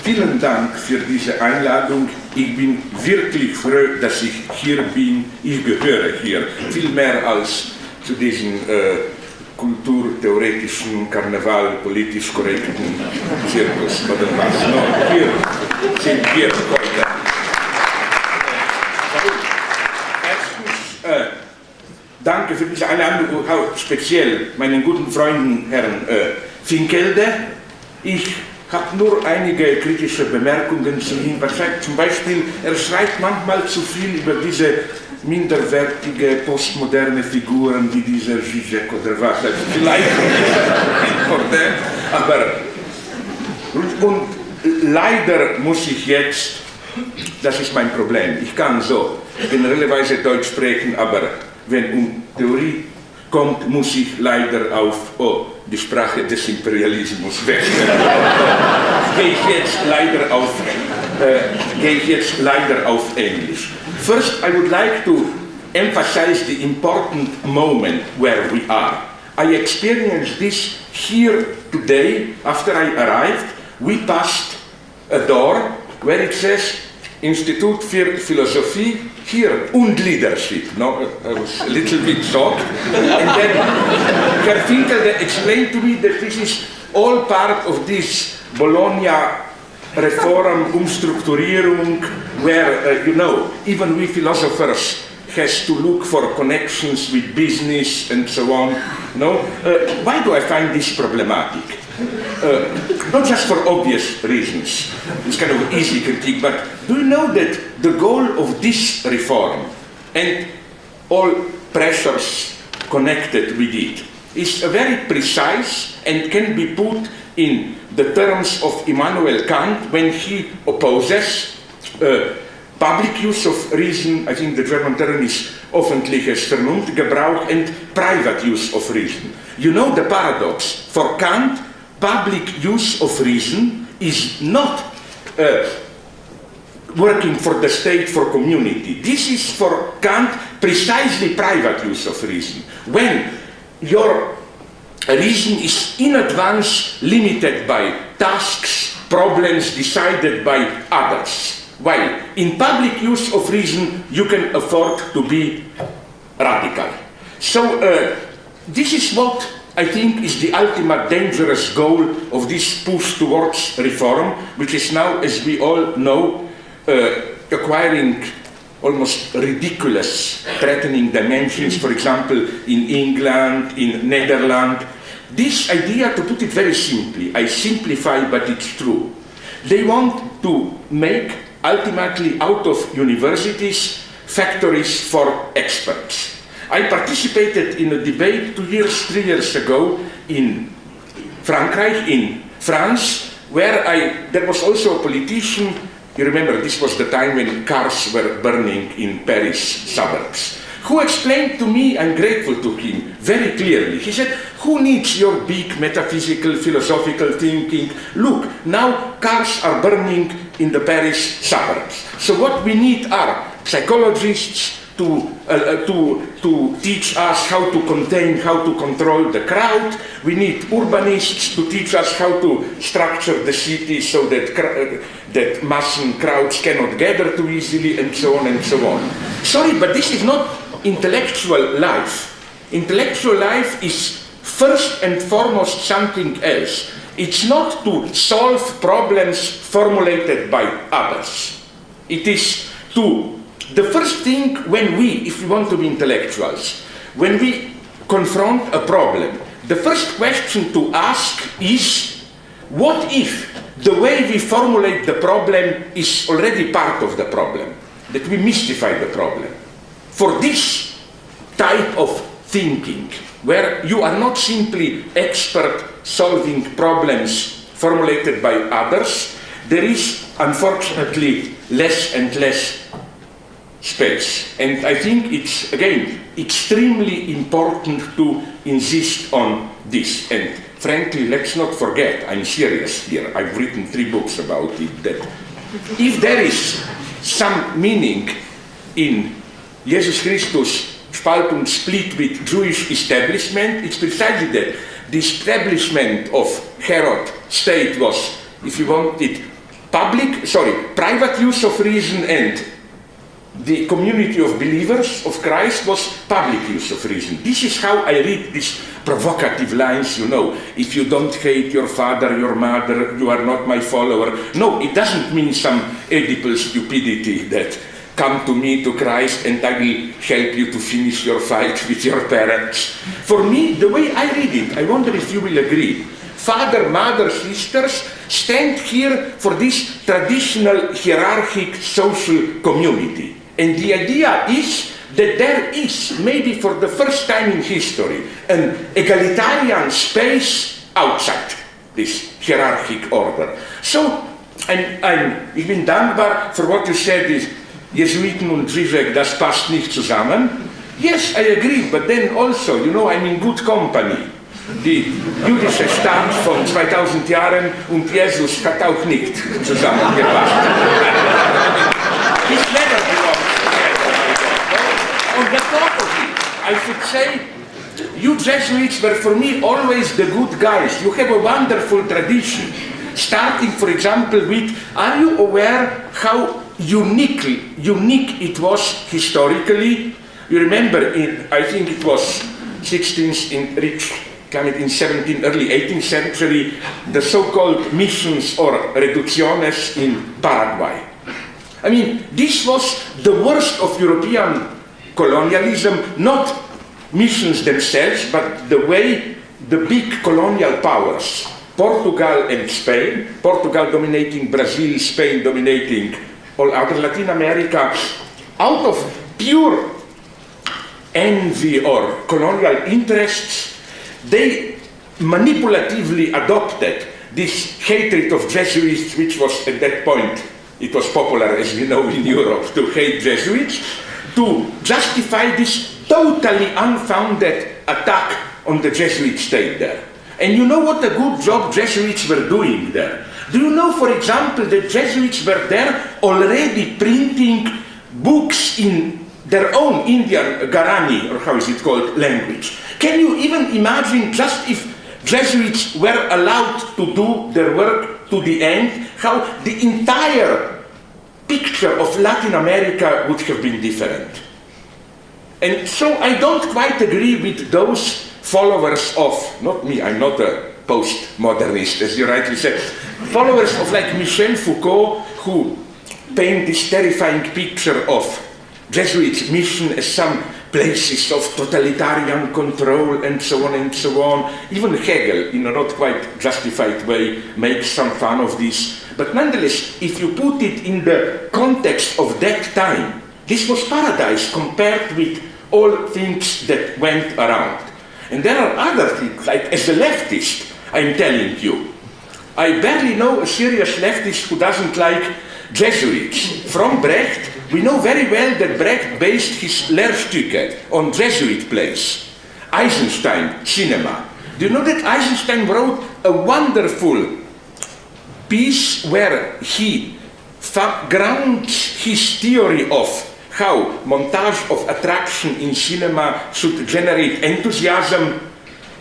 vielen Dank für diese Einladung. Ich bin wirklich froh, dass ich hier bin. Ich gehöre hier viel mehr als zu diesen kulturtheoretischen, Karneval, politisch korrekten Zirkus oder was. No, hier sind wir heute. Erstens, danke für diese Einladung, auch speziell meinen guten Freunden, Herrn Finkelde. Ich habe nur einige kritische Bemerkungen zu ihm. Zum Beispiel, er schreibt manchmal zu viel über diese minderwertige, postmoderne Figuren wie dieser Žižek oder was. Also vielleicht aber und leider muss ich jetzt, das ist mein Problem, ich kann so generellerweise Deutsch sprechen, aber wenn um Theorie kommt, muss ich leider auf die Sprache des Imperialismus wechseln. Gehe ich jetzt leider auf Englisch. First, I would like to emphasize the important moment where we are. I experienced this here today. After I arrived, we passed a door where it says Institut für Philosophie here und Leadership. No, I was a little bit shocked. And then Herr Finkelde explained to me that this is all part of this Bologna Reform, Umstrukturierung, where, even we philosophers has to look for connections with business and so on. No? Why do I find this problematic? Not just for obvious reasons, it's kind of easy critique, but do you know that the goal of this reform and all pressures connected with it is very precise and can be put in the terms of Immanuel Kant when he opposes public use of reason, I think the German term is öffentliches Vernunftgebrauch, and private use of reason. You know the paradox. For Kant, public use of reason is not working for the state, for community. This is for Kant precisely private use of reason. When your reason is in advance limited by tasks, problems decided by others. While in public use of reason, you can afford to be radical. So this is what I think is the ultimate dangerous goal of this push towards reform, which is now, as we all know, acquiring almost ridiculous, threatening dimensions, for example, in England, in Netherlands. This idea, to put it very simply, I simplify, but it's true. They want to make, ultimately, out of universities, factories for experts. I participated in a debate 3 years ago in Frankreich, in France, where there was also a politician. You remember, this was the time when cars were burning in Paris suburbs, who explained to me, I'm grateful to him, very clearly. He said, who needs your big metaphysical, philosophical thinking? Look, now cars are burning in the Paris suburbs. So what we need are psychologists to teach us how to contain, how to control the crowd. We need urbanists to teach us how to structure the city so that mass and crowds cannot gather too easily, and so on and so on. Sorry, but this is not intellectual life. Intellectual life is first and foremost something else. It's not to solve problems formulated by others. It is the first thing when if we want to be intellectuals, when we confront a problem, the first question to ask is, what if the way we formulate the problem is already part of the problem, that we mystify the problem? For this type of thinking, where you are not simply expert solving problems formulated by others, there is unfortunately less and less space. And I think it's, again, extremely important to insist on this. And frankly, let's not forget, I'm serious here, I've written 3 books about it, that if there is some meaning in Jesus Christus spalt und split with Jewish establishment, it's precisely that the establishment of Herod state was, if you want it, private use of reason and the community of believers of Christ was public use of reason. This is how I read these provocative lines, you know. If you don't hate your father, your mother, you are not my follower. No, it doesn't mean some Oedipal stupidity that come to me, to Christ, and I will help you to finish your fight with your parents. For me, the way I read it, I wonder if you will agree. Father, mother, sisters stand here for this traditional hierarchic social community. And the idea is that there is, maybe for the first time in history, an egalitarian space outside this hierarchic order. So, ich bin dankbar for what you said is, Jesuiten und Zizek, das passt nicht zusammen. Yes, I agree, but then also, you know, I'm in good company. Die jüdische Staat von 2000 Jahren und Jesus hat auch nicht zusammengepasst. This never belongs together. On the top of it, I should say, you Jesuits were for me always the good guys. You have a wonderful tradition. Starting, for example, with, are you aware how unique it was historically? You remember, I think it was 16th in 17th, early 18th century, the so-called missions or reducciones in Paraguay. I mean, this was the worst of European colonialism, not missions themselves, but the way the big colonial powers, Portugal and Spain, Portugal dominating Brazil, Spain dominating all other Latin America, out of pure envy or colonial interests, they manipulatively adopted this hatred of Jesuits, which was at that point, it was popular, as we know, in Europe, to hate Jesuits, to justify this totally unfounded attack on the Jesuit state there. And you know what a good job Jesuits were doing there? Do you know, for example, that Jesuits were there already printing books in their own Indian Guarani, or how is it called, language? Can you even imagine, just if Jesuits were allowed to do their work to the end, how the entire picture of Latin America would have been different? And so I don't quite agree with those followers of, not me, I'm not a postmodernist, as you rightly said, followers of like Michel Foucault, who paint this terrifying picture of Jesuits' mission as some places of totalitarian control and so on and so on. Even Hegel, in a not quite justified way, makes some fun of this. But nonetheless, if you put it in the context of that time, this was paradise compared with all things that went around. And there are other things, like as a leftist, I'm telling you, I barely know a serious leftist who doesn't like Jesuits. From Brecht, we know very well that Brecht based his Lehrstücke on Jesuit plays. Eisenstein, cinema. Do you know that Eisenstein wrote a wonderful piece where he grounds his theory of how montage of attraction in cinema should generate enthusiasm.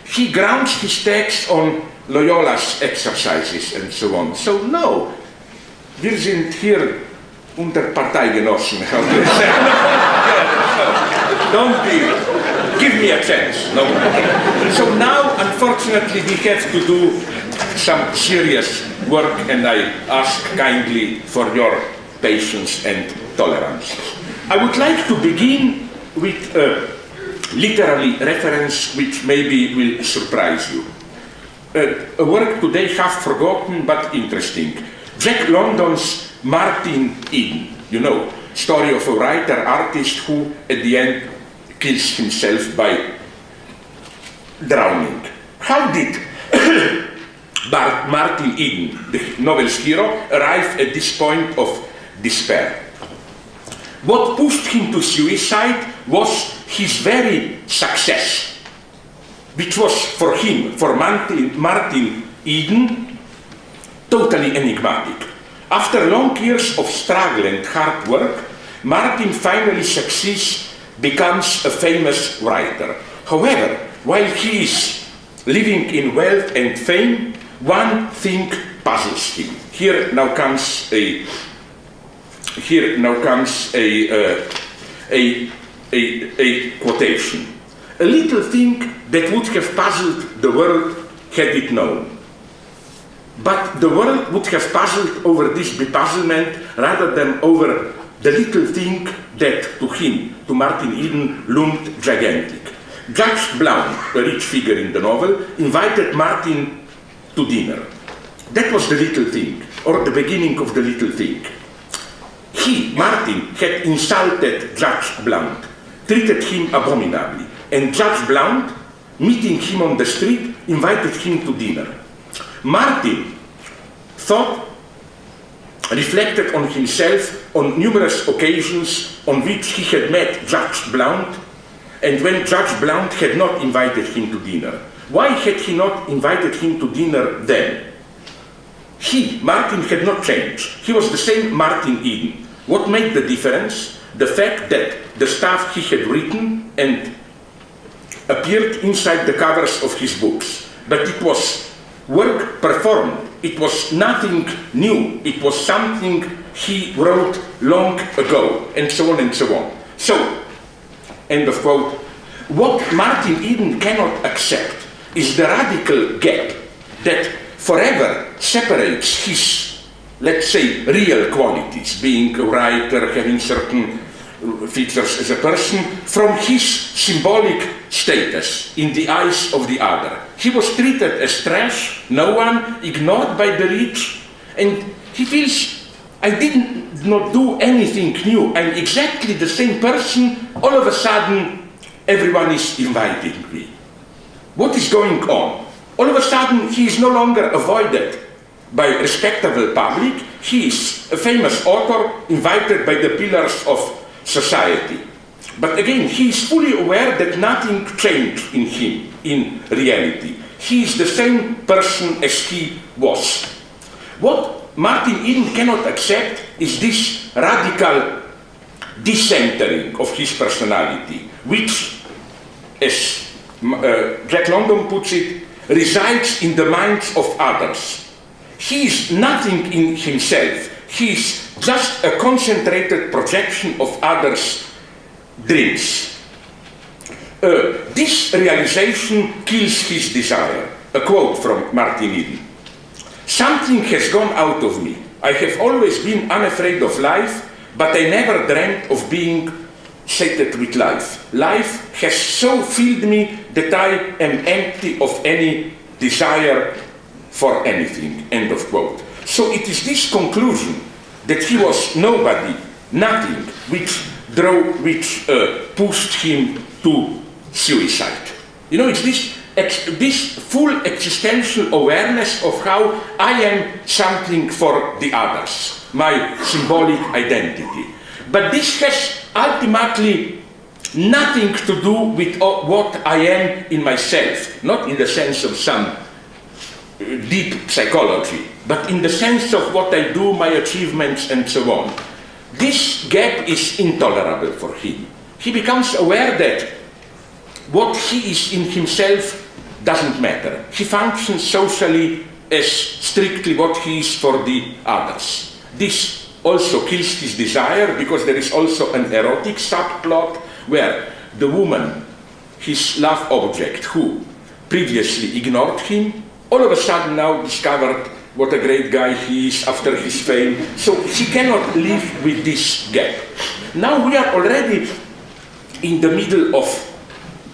He grounds his text on Loyola's exercises and so on. So no, wir sind hier unter Parteigenossen. Don't give me a chance. No. So now, unfortunately, we have to do some serious work, and I ask kindly for your patience and tolerance. I would like to begin with a literary reference which maybe will surprise you. A work today half forgotten but interesting. Jack London's Martin Eden. You know, story of a writer, artist who at the end kills himself by drowning. How did Martin Eden, the novel's hero, arrive at this point of despair? What pushed him to suicide was his very success, which was for him, for Martin Eden, totally enigmatic. After long years of struggle and hard work, Martin finally succeeds, becomes a famous writer. However, while he is living in wealth and fame, one thing puzzles him. Here now comes a quotation. A little thing that would have puzzled the world had it known. But the world would have puzzled over this bepuzzlement rather than over the little thing that to him, to Martin Eden, loomed gigantic. Judge Blount, a rich figure in the novel, invited Martin to dinner. That was the little thing, or the beginning of the little thing. He, Martin, had insulted Judge Blount, treated him abominably, and Judge Blount, meeting him on the street, invited him to dinner. Martin thought, reflected on himself on numerous occasions on which he had met Judge Blount, and when Judge Blount had not invited him to dinner. Why had he not invited him to dinner then? He, Martin, had not changed. He was the same Martin Eden. What made the difference? The fact that the stuff he had written and appeared inside the covers of his books. But it was work performed. It was nothing new. It was something he wrote long ago, and so on and so on. So, end of quote. What Martin Eden cannot accept is the radical gap that forever separates his, let's say, real qualities, being a writer, having certain features as a person, from his symbolic status in the eyes of the other. He was treated as trash, no one, ignored by the rich, and he feels, I did not do anything new, I'm exactly the same person, all of a sudden everyone is inviting me. What is going on? All of a sudden he is no longer avoided by respectable public, he is a famous author invited by the pillars of society. But again, he is fully aware that nothing changed in him, in reality. He is the same person as he was. What Martin Eden cannot accept is this radical decentering of his personality, which, as Jack London puts it, resides in the minds of others. He is nothing in himself. He is just a concentrated projection of others' dreams. This realization kills his desire. A quote from Martin Eden. Something has gone out of me. I have always been unafraid of life, but I never dreamt of being sated with life. Life has so filled me that I am empty of any desire for anything. End of quote. So it is this conclusion that he was nobody, nothing, which pushed him to suicide. You know, it's this full existential awareness of how I am something for the others, my symbolic identity. But this has ultimately nothing to do with what I am in myself, not in the sense of some deep psychology, but in the sense of what I do, my achievements, and so on. This gap is intolerable for him. He becomes aware that what he is in himself doesn't matter. He functions socially as strictly what he is for the others. This also kills his desire, because there is also an erotic subplot where the woman, his love object, who previously ignored him, all of a sudden now discovered what a great guy he is after his fame. So he cannot live with this gap. Now we are already in the middle of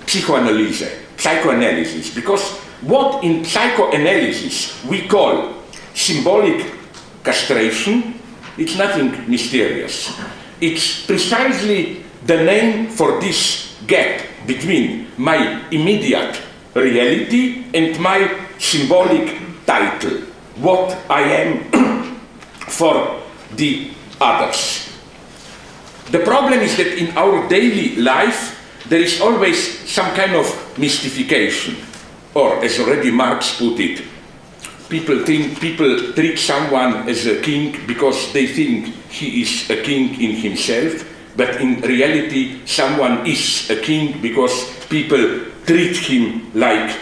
psychoanalysis, because what in psychoanalysis we call symbolic castration, it's nothing mysterious. It's precisely the name for this gap between my immediate reality and my symbolic title, what I am for the others. The problem is that in our daily life there is always some kind of mystification, or as already Marx put it, people treat someone as a king because they think he is a king in himself, but in reality someone is a king because people treat him like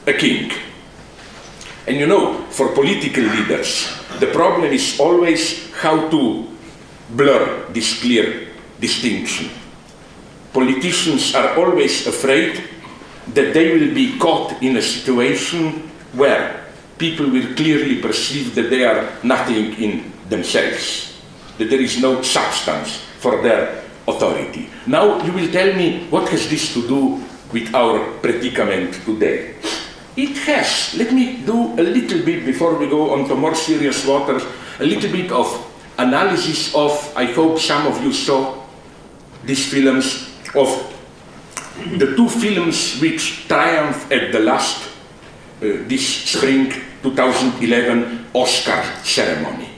a king. And you know, for political leaders, the problem is always how to blur this clear distinction. Politicians are always afraid that they will be caught in a situation where people will clearly perceive that they are nothing in themselves, that there is no substance for their authority. Now you will tell me, what has this to do with our predicament today? It has. Let me do a little bit, before we go on to more serious waters, a little bit of analysis of, I hope some of you saw these films, of the two films which triumphed at the last, this spring 2011 Oscar ceremony.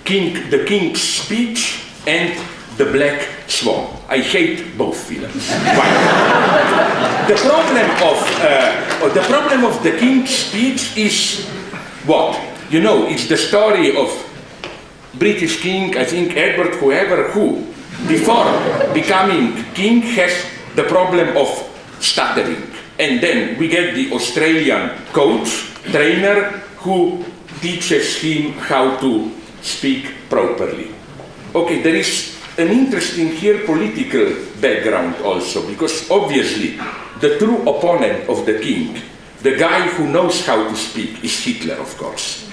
The King's Speech and The Black Swan. I hate both films. Why? The problem of The King's Speech is what? You know, it's the story of British king, I think Edward, who before becoming king has the problem of stuttering. And then we get the Australian coach, trainer, who teaches him how to speak properly. Okay, there is an interesting here political background also, because obviously the true opponent of the king, the guy who knows how to speak, is Hitler, of course.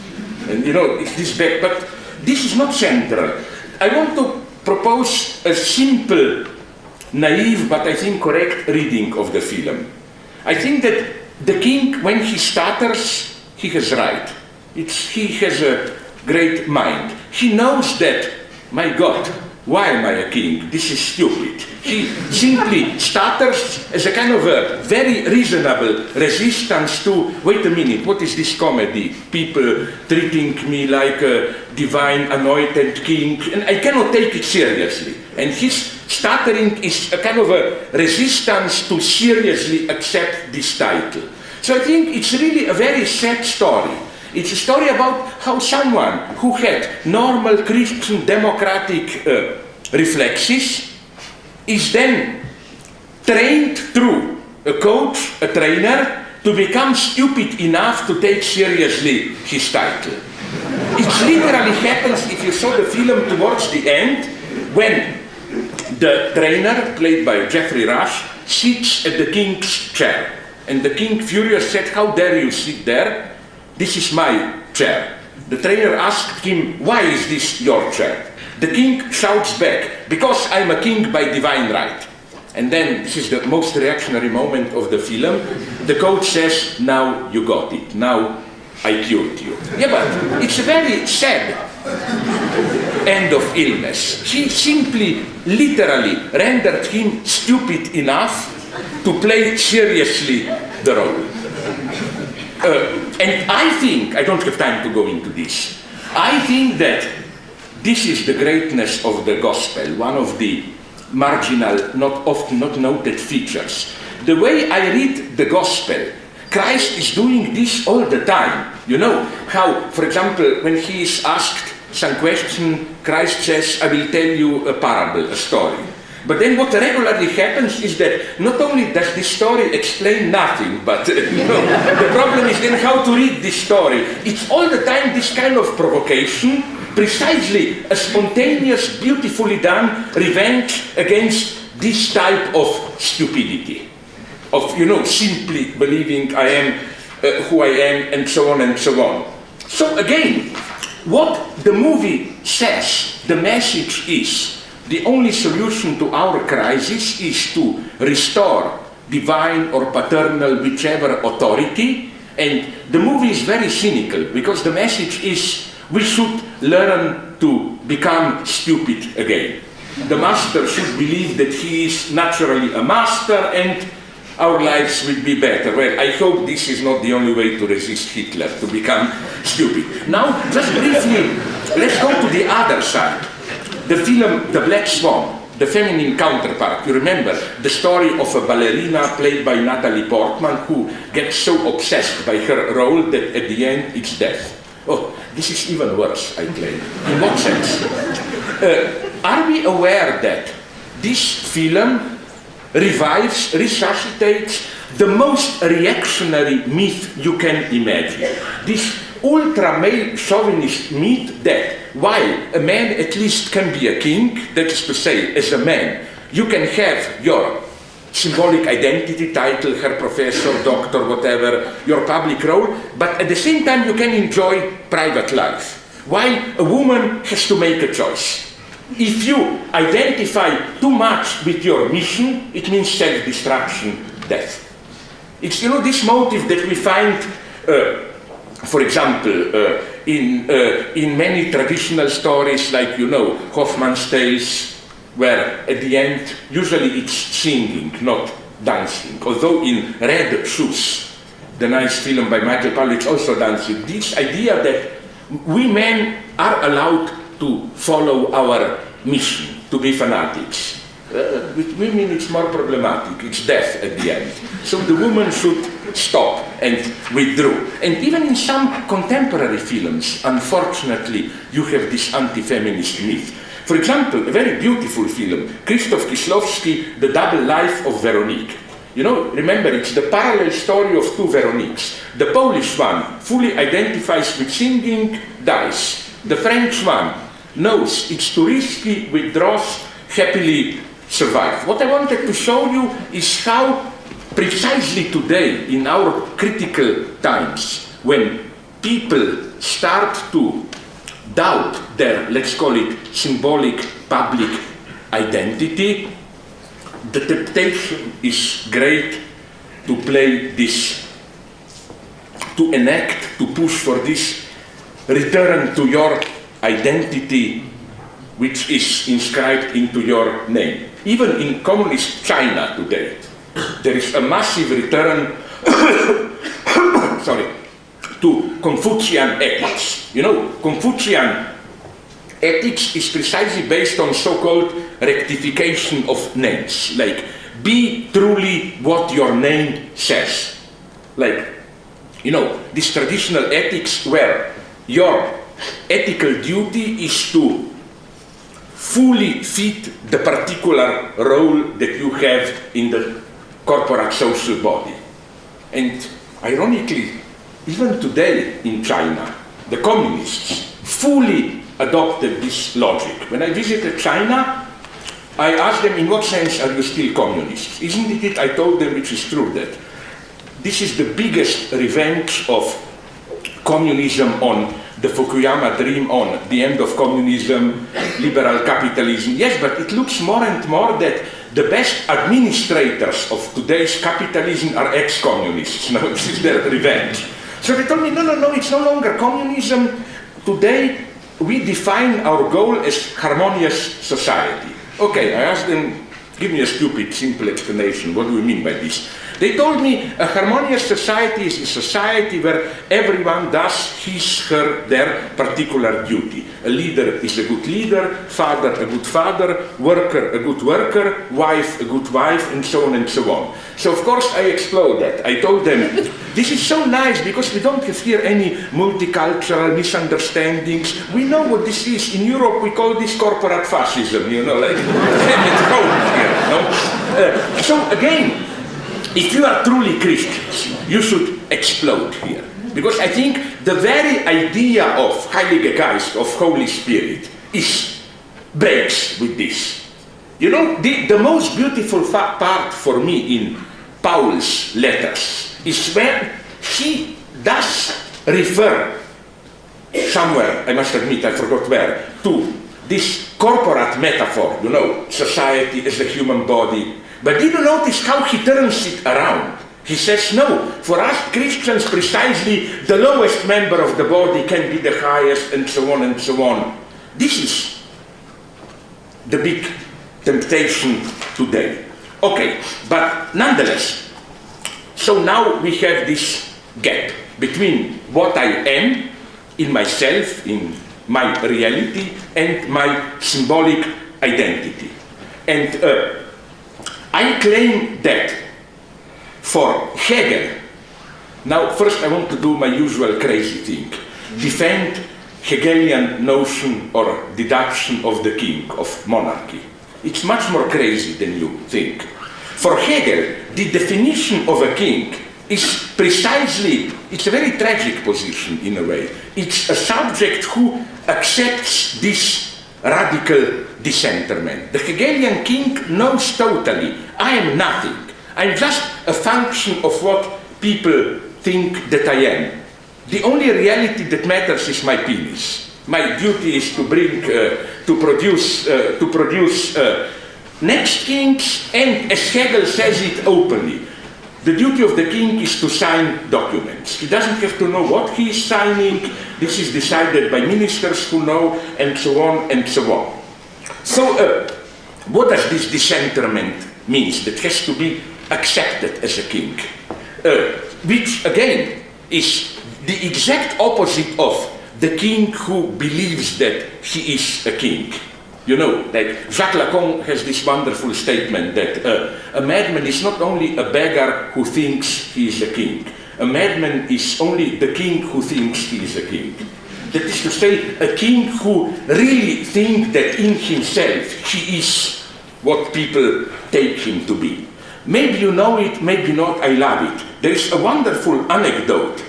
And you know, it's this back, but this is not central. I want to propose a simple, naive, but I think correct reading of the film. I think that the king, when he stutters, he has right. He has a great mind. He knows that, my God, why am I a king? This is stupid. He simply stutters as a kind of a very reasonable resistance to, wait a minute, what is this comedy? People treating me like a divine anointed king, and I cannot take it seriously. And his stuttering is a kind of a resistance to seriously accept this title. So I think it's really a very sad story. It's a story about how someone who had normal Christian democratic reflexes is then trained through a coach, a trainer, to become stupid enough to take seriously his title. It literally happens, if you saw the film towards the end, when the trainer, played by Geoffrey Rush, sits at the king's chair. And the king, furious, said, "How dare you sit there? This is my chair." The trainer asked him, "Why is this your chair?" The king shouts back, "Because I'm a king by divine right." And then, this is the most reactionary moment of the film, the coach says, "Now you got it. Now I cured you." Yeah, but it's a very sad end of illness. He simply, literally rendered him stupid enough to play seriously the role. And I think, I don't have time to go into this, I think that this is the greatness of the gospel, one of the marginal, often not noted features. The way I read the gospel, Christ is doing this all the time. You know how, for example, when he is asked some question, Christ says, "I will tell you a parable, a story." But then what regularly happens is that not only does this story explain nothing, but the problem is then how to read this story. It's all the time this kind of provocation, precisely a spontaneous, beautifully done revenge against this type of stupidity, of, simply believing I am who I am, and so on and so on. So again, what the movie says, the message is, the only solution to our crisis is to restore divine or paternal, whichever authority. And the movie is very cynical, because the message is we should learn to become stupid again. The master should believe that he is naturally a master, and our lives will be better. Well, I hope this is not the only way to resist Hitler, to become stupid. Now, just briefly, let's go to the other side. The film The Black Swan, the feminine counterpart. You remember the story of a ballerina played by Natalie Portman, who gets so obsessed by her role that at the end it's death. Oh, this is even worse, I claim. In what sense? Are we aware that this film revives, resuscitates the most reactionary myth you can imagine. This ultra-male chauvinist myth that while a man at least can be a king, that is to say, as a man, you can have your symbolic identity, title, Herr Professor, Doctor, whatever, your public role, but at the same time you can enjoy private life, while a woman has to make a choice. If you identify too much with your mission, it means self-destruction, death. It's, you know, this motive that we find, for example, in many traditional stories, like, you know, Hoffmann's tales, where at the end, usually it's singing, not dancing. Although in Red Shoes, the nice film by Michael Powell, it's also dancing. This idea that we men are allowed to follow our mission, to be fanatics. With women it's more problematic, it's death at the end. So the woman should stop and withdraw. And even in some contemporary films, unfortunately, you have this anti-feminist myth. For example, a very beautiful film, Krzysztof Kieślowski, The Double Life of Veronique. You know, remember, it's the parallel story of two Veroniques. The Polish one fully identifies with singing, dies. The French one knows it's too risky, withdraws, happily survives. What I wanted to show you is how precisely today, in our critical times, when people start to doubt their, let's call it, symbolic public identity, the temptation is great to play this, to enact, to push for this return to your identity which is inscribed into your name. Even in communist China today, there is a massive return to Confucian ethics. You know, Confucian ethics is precisely based on so-called rectification of names. Like, be truly what your name says. Like, you know, this traditional ethics where your ethical duty is to fully fit the particular role that you have in the corporate social body. And ironically, even today in China, the communists fully adopted this logic. When I visited China, I asked them, in what sense are you still communists? Isn't it, I told them, which is true, that this is the biggest revenge of communism on the Fukuyama dream, on the end of communism, liberal capitalism. Yes, but it looks more and more that the best administrators of today's capitalism are ex-communists. No, this is their revenge. So they told me, no, it's no longer communism. Today, we define our goal as harmonious society. Okay, I asked them, give me a stupid, simple explanation. What do we mean by this? They told me a harmonious society is a society where everyone does his, her, their particular duty. A leader is a good leader, father a good father, worker a good worker, wife a good wife, and so on and so on. So of course I exploded. I told them, this is so nice because we don't have here any multicultural misunderstandings. We know what this is. In Europe we call this corporate fascism, you know, like at home here, no? So again, if you are truly Christians, you should explode here. Because I think the very idea of Heilige Geist, of Holy Spirit, breaks with this. You know, the most beautiful part for me in Paul's letters is when he does refer somewhere, I must admit, I forgot where, to this corporate metaphor, you know, society as a human body. But did you notice how he turns it around? He says, no, for us Christians, precisely the lowest member of the body can be the highest, and so on and so on. This is the big temptation today. Okay, but nonetheless, so now we have this gap between what I am in myself, in my reality, and my symbolic identity. And I claim that for Hegel, now first I want to do my usual crazy thing, defend Hegelian notion or deduction of the king, of monarchy. It's much more crazy than you think. For Hegel, the definition of a king is precisely, it's a very tragic position in a way. It's a subject who accepts this radical dissenterment. The Hegelian king knows totally, I am nothing. I'm just a function of what people think that I am. The only reality that matters is my penis. My duty is to bring, to produce next kings, and as Hegel says it openly, the duty of the king is to sign documents. He doesn't have to know what he is signing. This is decided by ministers who know, and so on and so on. So, what does this dissenterment mean? That has to be accepted as a king, which again is the exact opposite of the king who believes that he is a king. You know, like Jacques Lacan has this wonderful statement that a madman is not only a beggar who thinks he is a king. A madman is only the king who thinks he is a king. That is to say, a king who really thinks that in himself he is what people take him to be. Maybe you know it, maybe not, I love it. There is a wonderful anecdote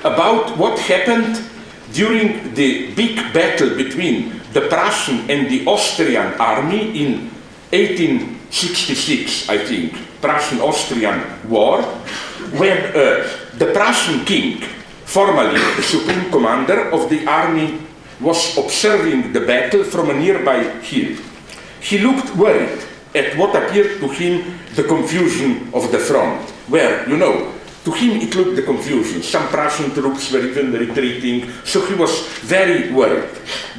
about what happened during the big battle between the Prussian and the Austrian army in 1866, I think, Prussian-Austrian war, when the Prussian king, formerly the supreme commander of the army, was observing the battle from a nearby hill. He looked worried at what appeared to him the confusion of the front, where, you know, to him it looked the confusion. Some Prussian troops were even retreating, so he was very worried.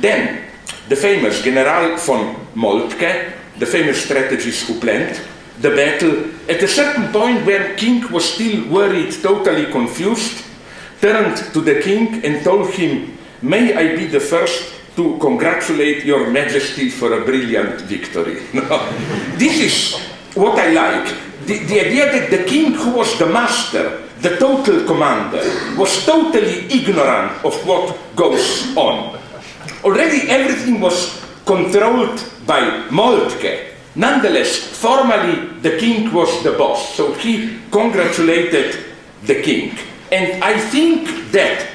Then, the famous General von Moltke, the famous strategist who planned the battle, at a certain point when King was still worried, totally confused, turned to the king and told him, "May I be the first to congratulate your majesty for a brilliant victory." This is what I like. The idea that the king who was the master, the total commander, was totally ignorant of what goes on. Already everything was controlled by Moltke. Nonetheless, formally the king was the boss, so he congratulated the king. And I think that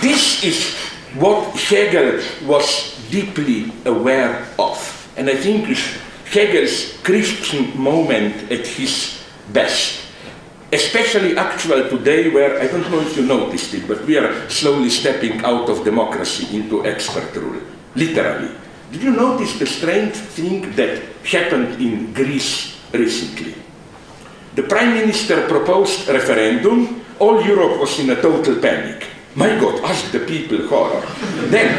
this is what Hegel was deeply aware of. And I think it's Hegel's Christian moment at his best. Especially actual today, where, I don't know if you noticed it, but we are slowly stepping out of democracy into expert rule. Literally. Did you notice the strange thing that happened in Greece recently? The Prime Minister proposed a referendum. All Europe was in a total panic. My God, ask the people, horror. Then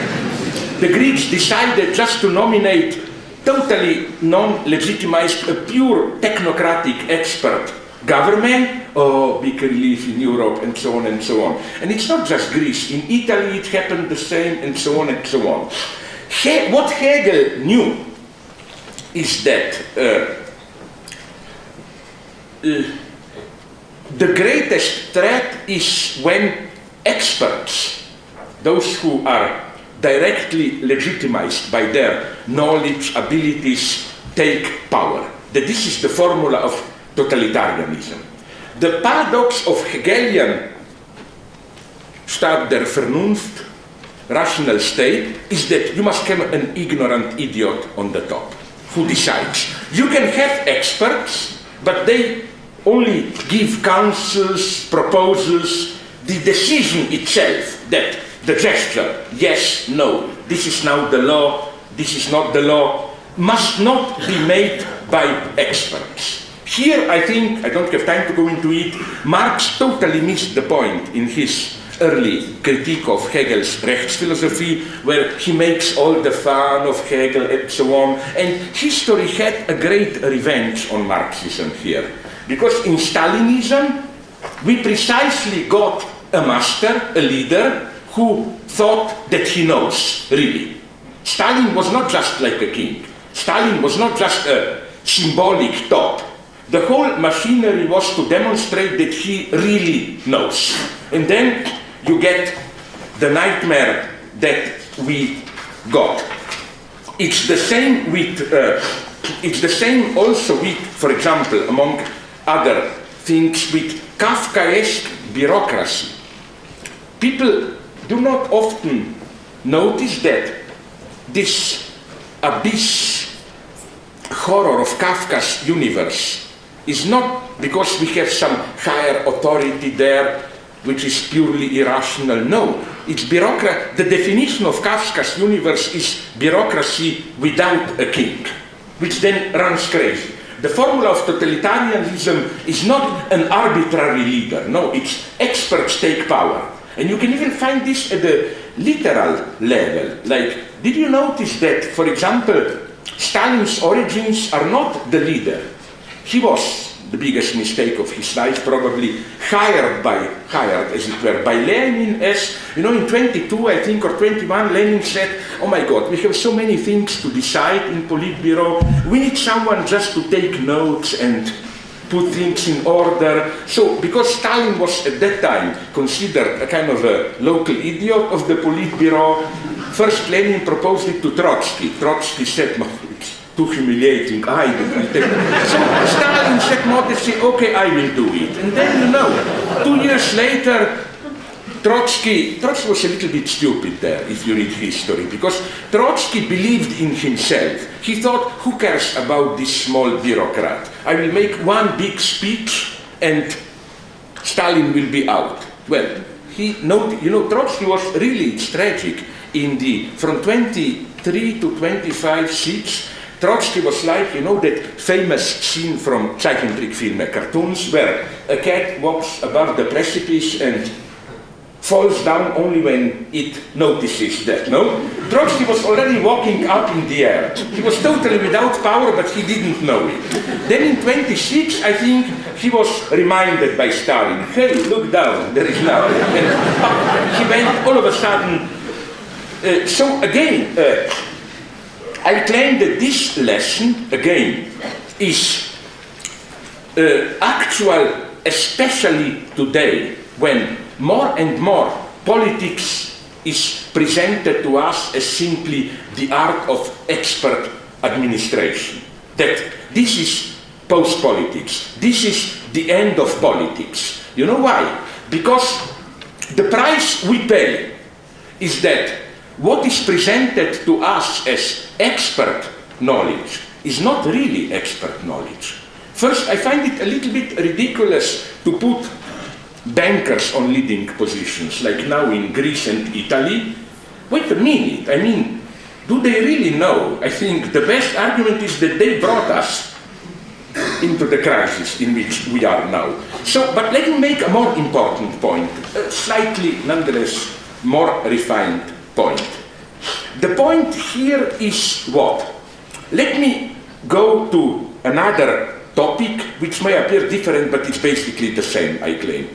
the Greeks decided just to nominate totally non-legitimized, a pure technocratic expert government. Oh, big relief in Europe, and so on and so on. And it's not just Greece. In Italy it happened the same, and so on and so on. What Hegel knew is that the greatest threat is when experts, those who are directly legitimized by their knowledge, abilities, take power. That this is the formula of totalitarianism. The paradox of Hegelian Staat der Vernunft, rational state, is that you must have an ignorant idiot on the top who decides. You can have experts, but they only give counsels, proposals. The decision itself, that the gesture, yes, no, this is now the law, this is not the law, must not be made by experts. Here, I think, I don't have time to go into it, Marx totally missed the point in his early critique of Hegel's Rechtsphilosophie, where he makes all the fun of Hegel and so on. And history had a great revenge on Marxism here. Because in Stalinism, we precisely got a master, a leader, who thought that he knows, really. Stalin was not just like a king. Stalin was not just a symbolic top. The whole machinery was to demonstrate that he really knows. And then you get the nightmare that we got. It's the same with, it's the same also with, for example, among other things, with Kafkaesque bureaucracy. People do not often notice that this abyss horror of Kafka's universe is not because we have some higher authority there which is purely irrational. No, it's bureaucracy. The definition of Kafka's universe is bureaucracy without a king, which then runs crazy. The formula of totalitarianism is not an arbitrary leader. No, it's experts take power. And you can even find this at the literal level. Like, did you notice that, for example, Stalin's origins are not the leader? He was, the biggest mistake of his life, probably hired as it were, by Lenin as, you know, in 22, I think, or 21, Lenin said, oh my God, we have so many things to decide in Politburo, we need someone just to take notes and put things in order. So, because Stalin was at that time considered a kind of a local idiot of the Politburo, first Lenin proposed it to Trotsky. Trotsky said, no, it's too humiliating, I will take it. So Stalin said modestly, okay, I will do it. And then, you know, 2 years later, Trotsky was a little bit stupid there, if you read history, because Trotsky believed in himself. He thought, who cares about this small bureaucrat? I will make one big speech and Stalin will be out. Well, Trotsky was really, it's tragic, from 23 to 25 seats, Trotsky was like, you know, that famous scene from Zeichentrickfilme, cartoons, where a cat walks above the precipice and falls down only when it notices that, no? Trotsky was already walking up in the air. He was totally without power, but he didn't know it. Then in 26, I think, he was reminded by Stalin, hey, look down, there is nothing. And he went all of a sudden. So again, I claim that this lesson, again, is actual, especially today, when more and more politics is presented to us as simply the art of expert administration. That this is post-politics. This is the end of politics. You know why? Because the price we pay is that what is presented to us as expert knowledge is not really expert knowledge. First, I find it a little bit ridiculous to put bankers on leading positions, like now in Greece and Italy. Wait a minute, I mean, do they really know? I think the best argument is that they brought us into the crisis in which we are now. So, but let me make a more important point, a slightly, nonetheless, more refined point. The point here is what? Let me go to another topic which may appear different, but it's basically the same, I claim.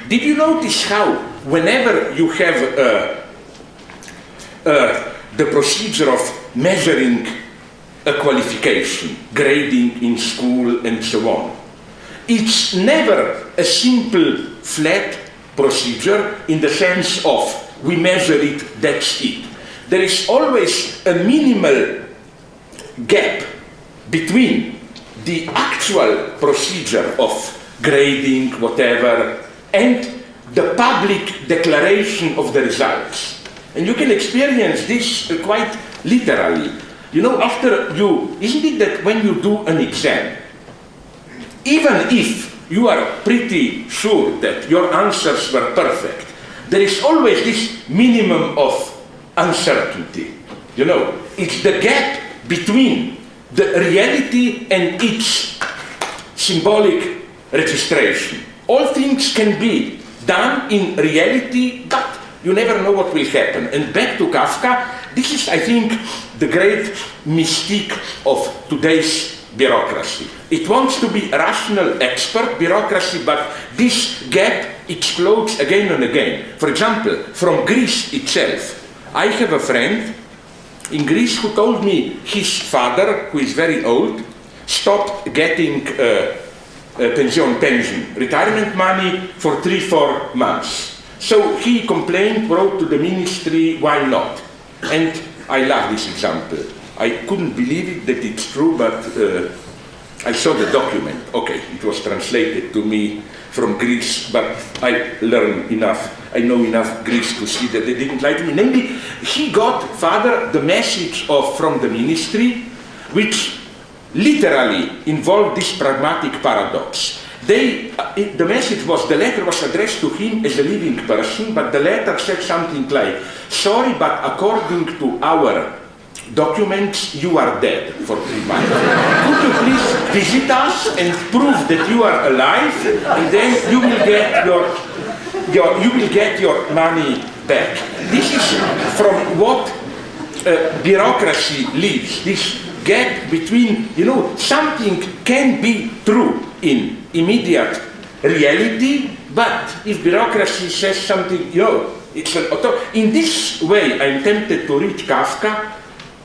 Did you notice how whenever you have the procedure of measuring a qualification, grading in school and so on, it's never a simple flat procedure in the sense of we measure it, that's it. There is always a minimal gap between the actual procedure of grading, whatever, and the public declaration of the results. And you can experience this quite literally. You know, isn't it that when you do an exam, even if you are pretty sure that your answers were perfect, there is always this minimum of uncertainty. You know, it's the gap between the reality and its symbolic registration. All things can be done in reality, but you never know what will happen. And back to Kafka, this is, I think, the great mystique of today's bureaucracy. It wants to be rational expert bureaucracy, but this gap explodes again and again. For example, from Greece itself, I have a friend in Greece who told me his father, who is very old, stopped getting pension, retirement money for 3-4 months. So he complained, wrote to the ministry, why not? And I love this example. I couldn't believe it that it's true, but I saw the document. Okay, it was translated to me from Greece, but I learned enough. I know enough Greece to see that they didn't like me. Namely, he got, Father, the message from the ministry, which literally involved this pragmatic paradox. The message was, the letter was addressed to him as a living person, but the letter said something like, sorry, but according to our documents, you are dead for 3 months. Could you please visit us and prove that you are alive, and then you will get your money back. This is from what bureaucracy lives. This gap between, something can be true in immediate reality, but if bureaucracy says something, it's an in this way, I'm tempted to read Kafka.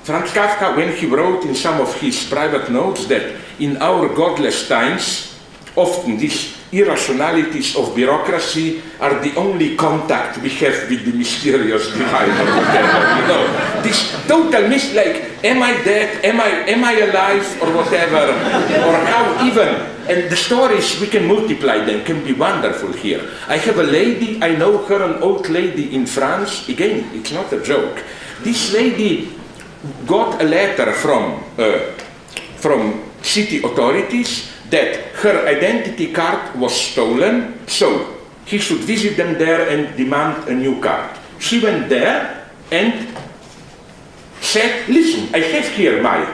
Franz Kafka, when he wrote in some of his private notes that in our godless times, often these irrationalities of bureaucracy are the only contact we have with the mysterious divine or whatever, This total am I dead, am I alive, or whatever, or how even, and the stories, we can multiply them, can be wonderful here. I have a lady, I know her, an old lady in France, again, it's not a joke. This lady got a letter from city authorities that her identity card was stolen, so he should visit them there and demand a new card. She went there and said, listen, I have here my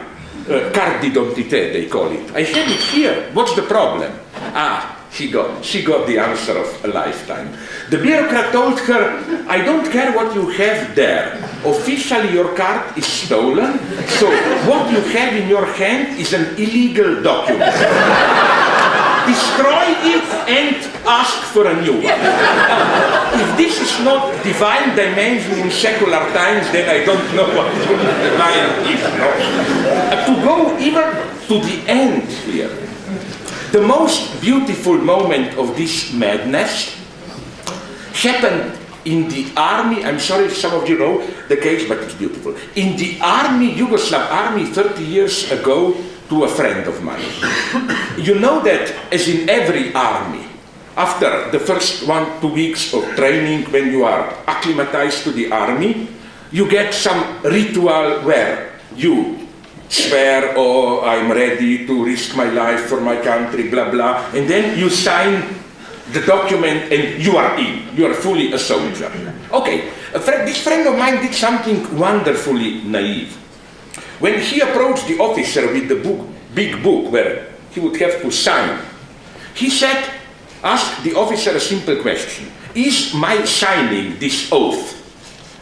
carte d'identité, they call it. I have it here, what's the problem? She got the answer of a lifetime. The bureaucrat told her, I don't care what you have there. Officially your card is stolen, so what you have in your hand is an illegal document. Destroy it and ask for a new one. If this is not divine dimension in secular times, then I don't know what divine is. To go even to the end here, the most beautiful moment of this madness happened in the army. I'm sorry if some of you know the case, but it's beautiful. In the army, Yugoslav army, 30 years ago, to a friend of mine. You know that, as in every army, after the first 1-2 weeks of training, when you are acclimatized to the army, you get some ritual where you swear, oh, I'm ready to risk my life for my country, blah, blah, and then you sign the document and you are in. You are fully a soldier. Okay, this friend of mine did something wonderfully naive. When he approached the officer with the big book where he would have to sign, he asked the officer a simple question. Is my signing this oath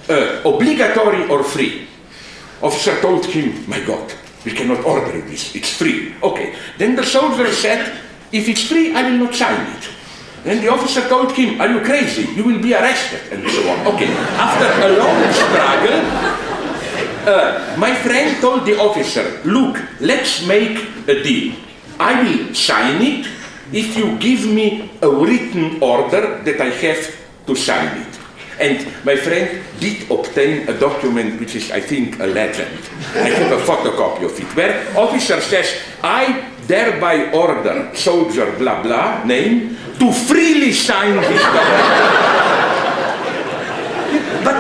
obligatory or free? Officer told him, my God, we cannot order this, it's free. Okay, then the soldier said, if it's free, I will not sign it. Then the officer told him, are you crazy? You will be arrested, and so on. Okay, after a long struggle, my friend told the officer, look, let's make a deal. I will sign it if you give me a written order that I have to sign it. And my friend did obtain a document which is, I think, a legend. I have a photocopy of it, where officer says, I thereby order soldier blah blah, name, to freely sign this document. But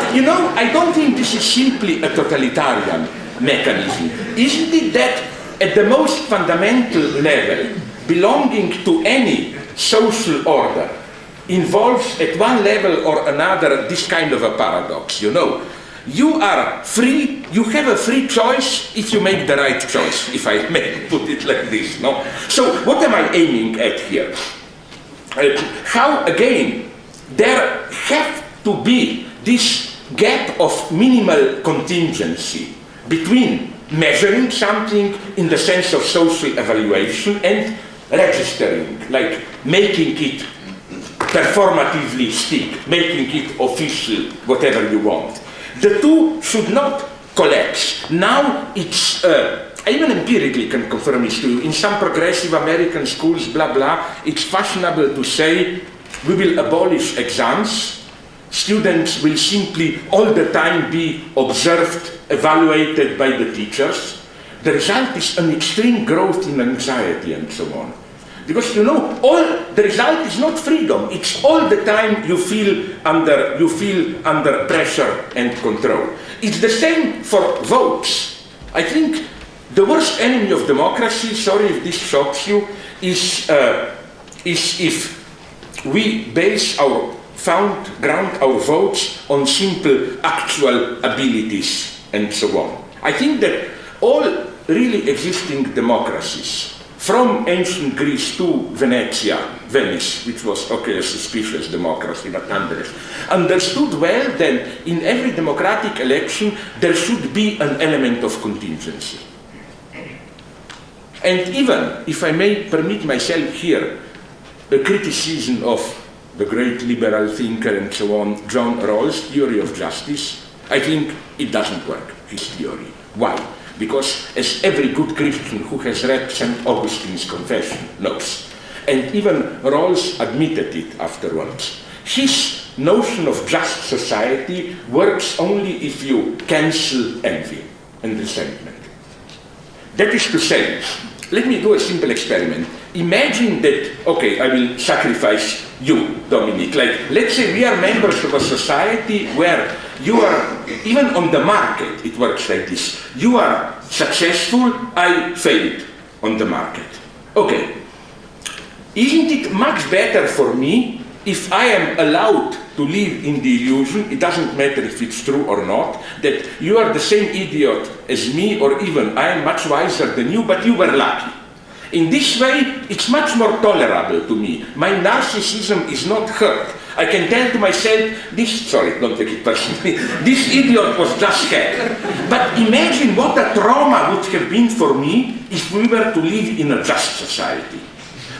I don't think this is simply a totalitarian mechanism. Isn't it that at the most fundamental level, belonging to any social order involves at one level or another this kind of a paradox, You are free, you have a free choice if you make the right choice, if I may put it like this, no? So what am I aiming at here? How, again, there have to be this gap of minimal contingency between measuring something in the sense of social evaluation and registering, like making it performatively stick, making it official, whatever you want. The two should not collapse. Now it's, I even empirically can confirm this to you, in some progressive American schools, blah, blah, it's fashionable to say, we will abolish exams, students will simply all the time be observed, evaluated by the teachers. The result is an extreme growth in anxiety and so on. Because the result is not freedom, it's all the time you feel under pressure and control. It's the same for votes. I think the worst enemy of democracy, sorry if this shocks you, is if we base ground our votes on simple actual abilities and so on. I think that all really existing democracies, from ancient Greece to Venice, which was a suspicious democracy, but nonetheless, understood well that in every democratic election there should be an element of contingency. And even, if I may permit myself here, a criticism of the great liberal thinker and so on, John Rawls' theory of justice, I think it doesn't work, his theory. Why? Because as every good Christian who has read St. Augustine's Confession knows, and even Rawls admitted it afterwards, his notion of just society works only if you cancel envy and resentment. That is to say, let me do a simple experiment. Imagine that, I will sacrifice you, Dominic. Let's say we are members of a society where you are, even on the market, it works like this. You are successful, I failed on the market. Okay. Isn't it much better for me if I am allowed to live in the illusion, it doesn't matter if it's true or not, that you are the same idiot as me, or even I am much wiser than you, but you were lucky. In this way, it's much more tolerable to me. My narcissism is not hurt. I can tell to myself, don't take it personally, this idiot was just hacked. But imagine what a trauma would have been for me if we were to live in a just society.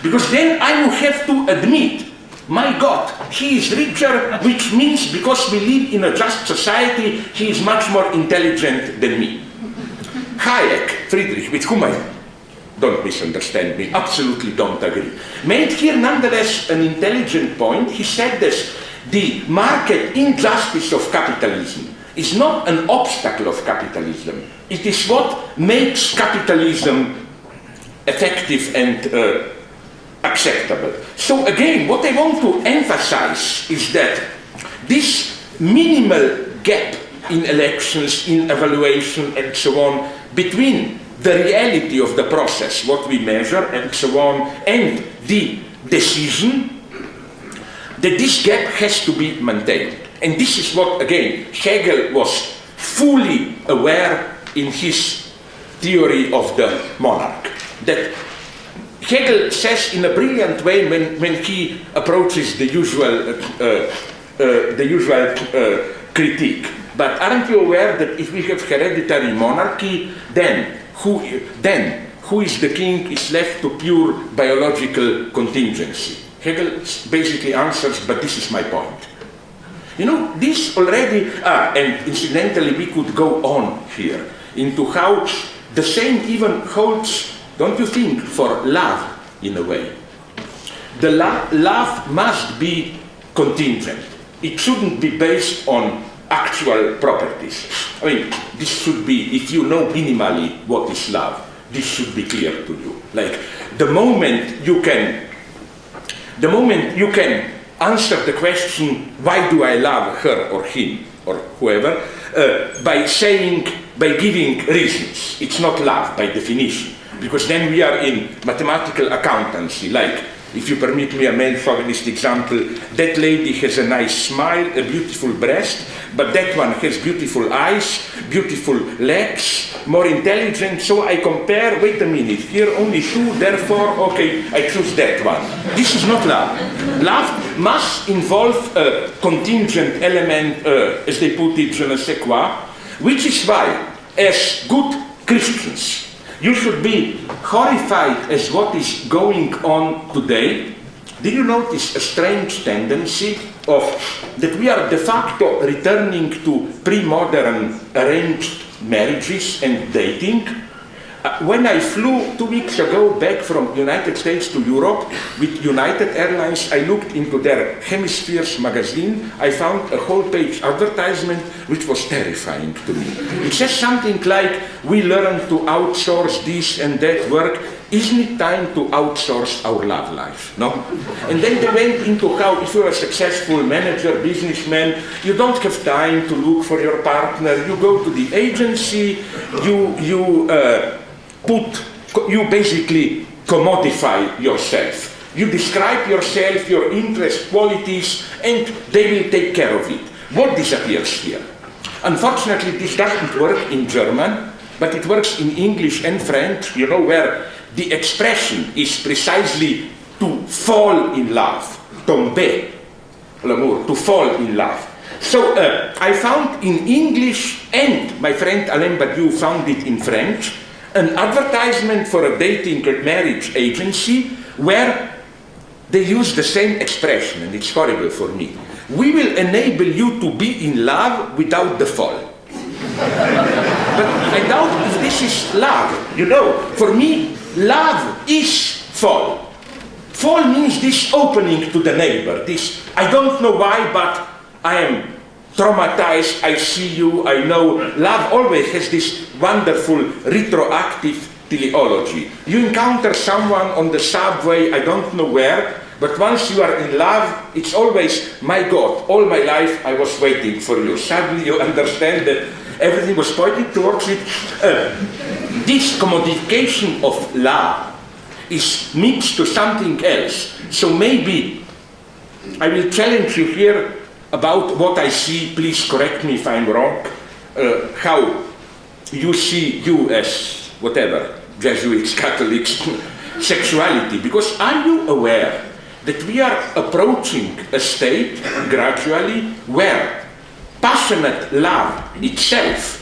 Because then I would have to admit, my God, he is richer, which means because we live in a just society, he is much more intelligent than me. Hayek, Friedrich, with whom I don't misunderstand me, absolutely don't agree, made here nonetheless an intelligent point. He said this: the market injustice of capitalism is not an obstacle of capitalism. It is what makes capitalism effective and acceptable. So again, what I want to emphasize is that this minimal gap in elections, in evaluation and so on, between the reality of the process, what we measure and so on, and the decision, that this gap has to be maintained. And this is what, again, Hegel was fully aware in his theory of the monarch. That Hegel says in a brilliant way when he approaches the usual critique. But aren't you aware that if we have hereditary monarchy, then who is the king is left to pure biological contingency? Hegel basically answers, but this is my point. You know, this already, and incidentally we could go on here into how the same even holds, don't you think, for love in a way. The love must be contingent. It shouldn't be based on actual properties. I mean, this should be, if you know minimally what is love, this should be clear to you. Like, the moment you can answer the question, why do I love her or him or whoever, by giving reasons. It's not love by definition, because then we are in mathematical accountancy, like, if you permit me a male chauvinist example, that lady has a nice smile, a beautiful breast, but that one has beautiful eyes, beautiful legs, more intelligent, so I compare, wait a minute, here only two, therefore, okay, I choose that one. This is not love. Love must involve a contingent element, as they put it, je ne sais quoi, which is why, as good Christians, you should be horrified as what is going on today. Did you notice a strange tendency of that we are de facto returning to pre-modern arranged marriages and dating? When I flew 2 weeks ago back from United States to Europe with United Airlines, I looked into their Hemispheres magazine. I found a whole page advertisement which was terrifying to me. It says something like, we learn to outsource this and that work. Isn't it time to outsource our love life? No? And then they went into how, if you're a successful manager, businessman, you don't have time to look for your partner. You go to the agency, you basically commodify yourself. You describe yourself, your interest, qualities, and they will take care of it. What disappears here? Unfortunately, this doesn't work in German, but it works in English and French, you know, where the expression is precisely to fall in love, tomber, l'amour, to fall in love. So I found in English, and my friend Alain Badiou found it in French, an advertisement for a dating and marriage agency where they use the same expression, and it's horrible for me. We will enable you to be in love without the fall. But I doubt if this is love, you know. For me, love is fall. Fall means this opening to the neighbor, this, I don't know why, but I am traumatized, I see you, I know. Love always has this wonderful retroactive teleology. You encounter someone on the subway, I don't know where, but once you are in love, it's always, my God, all my life I was waiting for you. Suddenly you understand that everything was pointing towards it. This commodification of love is mixed to something else. So maybe I will challenge you here about what I see. Please correct me if I'm wrong. How you see you as whatever, Jesuits, Catholics, sexuality. Because are you aware that we are approaching a state gradually where passionate love itself,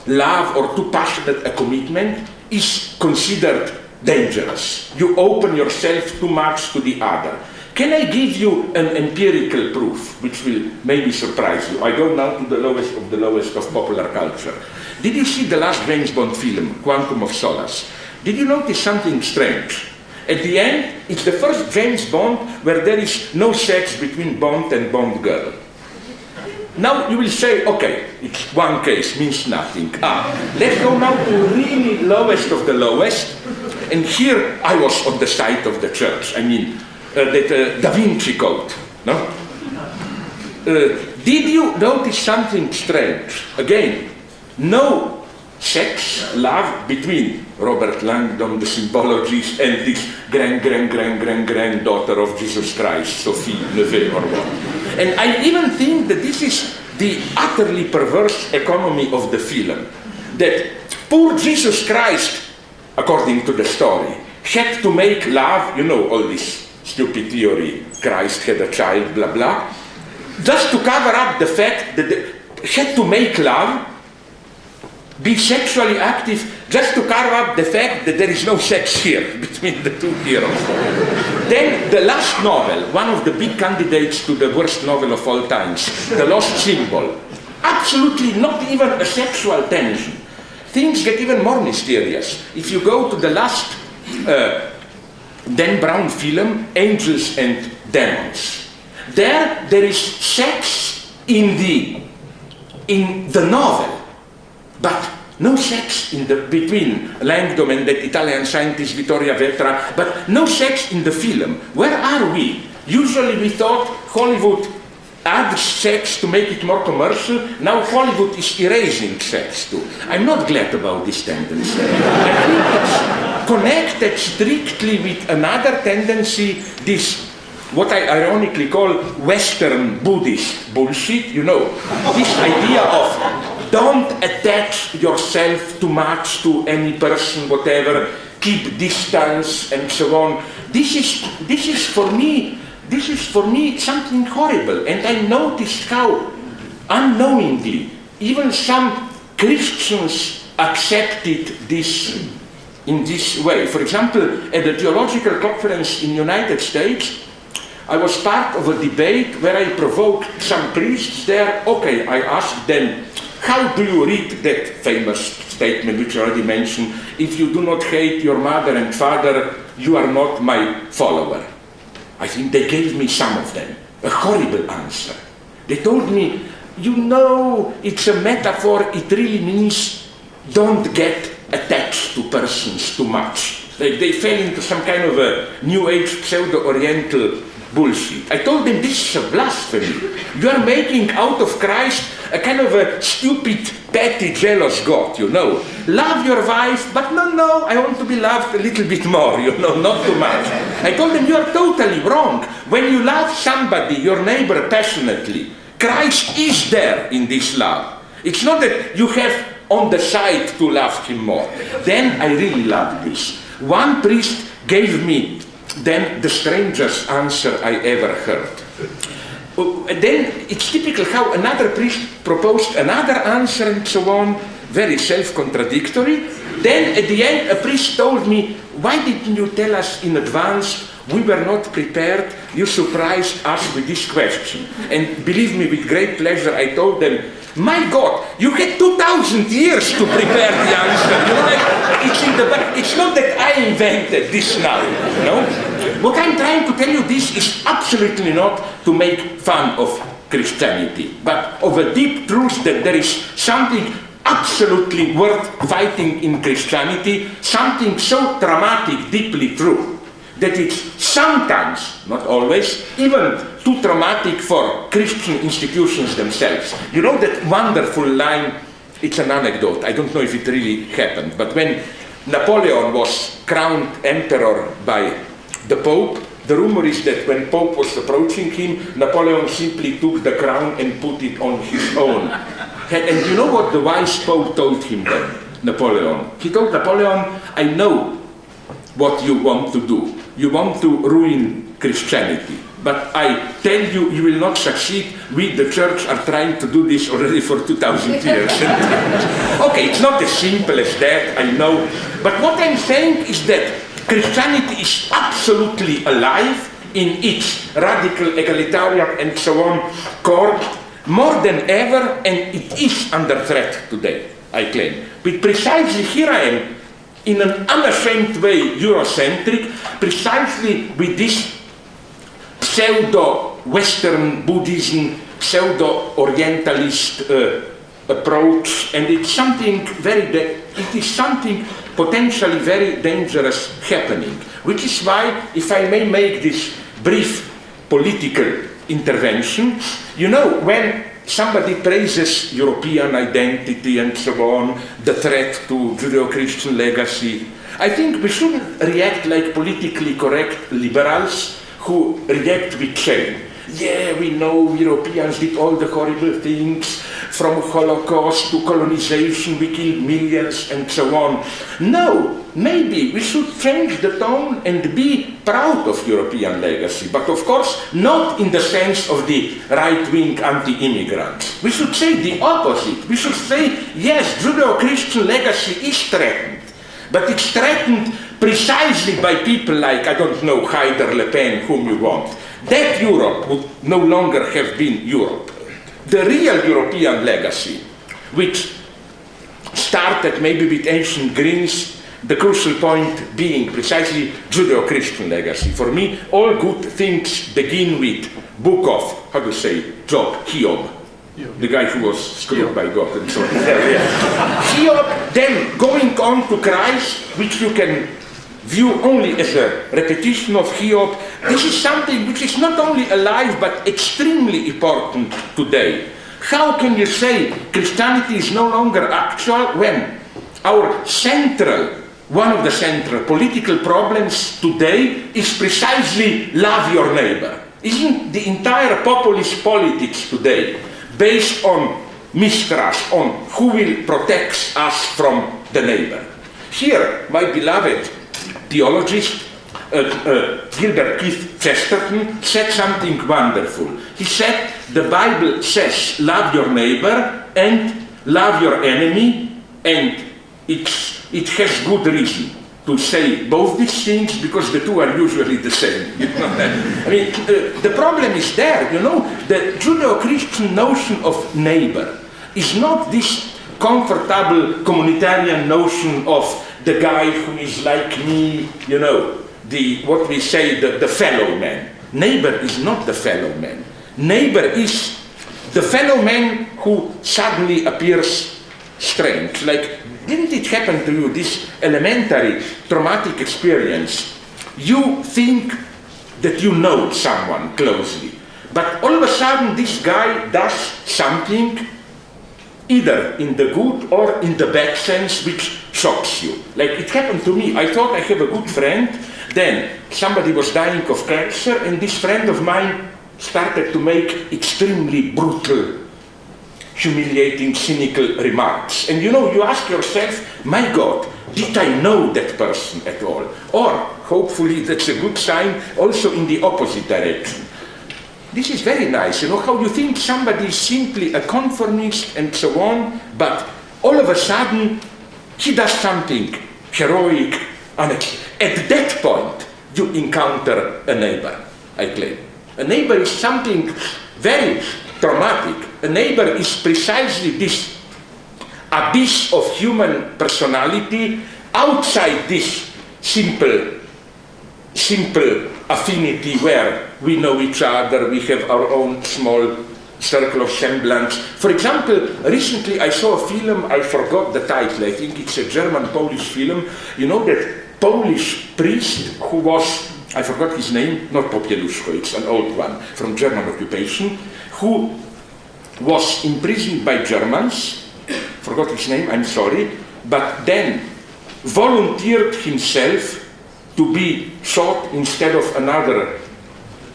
love or too passionate a commitment, is considered dangerous. You open yourself too much to the other. Can I give you an empirical proof, which will maybe surprise you? I go now to the lowest of popular culture. Did you see the last James Bond film, Quantum of Solace? Did you notice something strange? At the end, it's the first James Bond where there is no sex between Bond and Bond girl. Now you will say, okay, it's one case, means nothing. Let's go now to really lowest of the lowest. And here I was on the side of the church. I mean, that Da Vinci Code. No? Did you notice something strange? Again, no sex, love between Robert Langdon, the symbologist, and this granddaughter of Jesus Christ, Sophie Neveu or what. And I even think that this is the utterly perverse economy of the film. That poor Jesus Christ, according to the story, had to make love, you know, all this stupid theory, Christ had a child, blah, blah, just to cover up the fact that they had to make love, be sexually active, just to cover up the fact that there is no sex here between the two heroes. Then the last novel, one of the big candidates to the worst novel of all times, The Lost Symbol, absolutely not even a sexual tension. Things get even more mysterious. If you go to the last Dan Brown film, Angels and Demons, there is sex in the novel, but no sex between Langdon and that Italian scientist Vittoria Vetra, but no sex in the film. Where are we? Usually we thought Hollywood adds sex to make it more commercial. Now Hollywood is erasing sex too. I'm not glad about this tendency. I think it's connected strictly with another tendency, this what I ironically call Western Buddhist bullshit, you know, this idea of don't attach yourself too much to any person, whatever, keep distance and so on. This is for me something horrible, and I noticed how unknowingly even some Christians accepted this in this way. For example, at the theological conference in the United States, I was part of a debate where I provoked some priests there. Okay, I asked them, How do you read that famous statement which I already mentioned? If you do not hate your mother and father, you are not my follower. I think they gave me some of them a horrible answer. They told me, you know, it's a metaphor, it really means don't get attached to persons too much. They fell into some kind of a New Age pseudo-Oriental bullshit. I told them this is a blasphemy. You are making out of Christ a kind of a stupid, petty, jealous God, you know. Love your wife, but no, I want to be loved a little bit more, you know, not too much. I told them you are totally wrong. When you love somebody, your neighbor, passionately, Christ is there in this love. It's not that you have on the side to love him more. Then I really loved this. One priest gave me then the strangest answer I ever heard. Then it's typical how another priest proposed another answer and so on, very self-contradictory. Then at the end a priest told me, why didn't you tell us in advance? We were not prepared, you surprised us with this question. And believe me, with great pleasure I told them, my God, you had 2,000 years to prepare the answer. You know, like, it's not that I invented this now, you know? What I'm trying to tell you, this is absolutely not to make fun of Christianity, but of a deep truth that there is something absolutely worth fighting in Christianity, something so dramatic, deeply true, that it's sometimes, not always, even too traumatic for Christian institutions themselves. You know that wonderful line, it's an anecdote, I don't know if it really happened, but when Napoleon was crowned emperor by the Pope, the rumor is that when Pope was approaching him, Napoleon simply took the crown and put it on his own head. And you know what the wise Pope told him then, Napoleon? He told Napoleon, I know what you want to do. You want to ruin Christianity. But I tell you, you will not succeed. We, the church, are trying to do this already for 2,000 years. Okay, it's not as simple as that, I know. But what I'm saying is that Christianity is absolutely alive in its radical, egalitarian, and so on core, more than ever, and it is under threat today, I claim. But precisely here I am, in an unashamed way, Eurocentric, precisely with this pseudo-Western Buddhism, pseudo-Orientalist approach, and it's something potentially very dangerous happening, which is why, if I may make this brief political intervention, you know, when somebody praises European identity and so on, the threat to Judeo-Christian legacy, I think we shouldn't react like politically correct liberals who react with shame. Yeah, we know Europeans did all the horrible things, from Holocaust to colonization, we killed millions and so on. No, maybe we should change the tone and be proud of European legacy, but of course not in the sense of the right-wing anti-immigrants. We should say the opposite. We should say, yes, Judeo-Christian legacy is threatened, but it's threatened precisely by people like, I don't know, Haider, Le Pen, whom you want. That Europe would no longer have been Europe. The real European legacy, which started maybe with ancient Greens, the crucial point being precisely Judeo-Christian legacy. For me, all good things begin with book of, how to say, Job, Hiob, the guy who was screwed by God and so on. Hiob, then going on to Christ, which you can view only as a repetition of Hiob. This is something which is not only alive but extremely important today. How can you say Christianity is no longer actual when our one of the central political problems today is precisely love your neighbor? Isn't the entire populist politics today based on mistrust, on who will protect us from the neighbor? Here, my beloved theologist, Gilbert Keith Chesterton, said something wonderful. He said, the Bible says, love your neighbor and love your enemy, and it has good reason to say both these things because the two are usually the same. You know? I mean, the problem is there, you know, the Judeo-Christian notion of neighbor is not this comfortable communitarian notion of the guy who is like me, you know, what we say, the fellow man. Neighbor is not the fellow man. Neighbor is the fellow man who suddenly appears strange. Like, didn't it happen to you, this elementary traumatic experience? You think that you know someone closely, but all of a sudden this guy does something either in the good or in the bad sense which shocks you. Like it happened to me. I thought I have a good friend, then somebody was dying of cancer, and this friend of mine started to make extremely brutal, humiliating, cynical remarks. And you know, you ask yourself, my God, did I know that person at all? Or, hopefully that's a good sign, also in the opposite direction. This is very nice, you know, how you think somebody is simply a conformist and so on, but all of a sudden he does something heroic, at that point you encounter a neighbor, I claim. A neighbor is something very traumatic. A neighbor is precisely this abyss of human personality outside this simple affinity where we know each other, we have our own small circle of semblance. For example, recently I saw a film, I forgot the title, I think it's a German-Polish film. You know that Polish priest who was, I forgot his name, not Popieluszko, it's an old one, from German occupation, who was imprisoned by Germans, forgot his name, I'm sorry, but then volunteered himself to be shot instead of another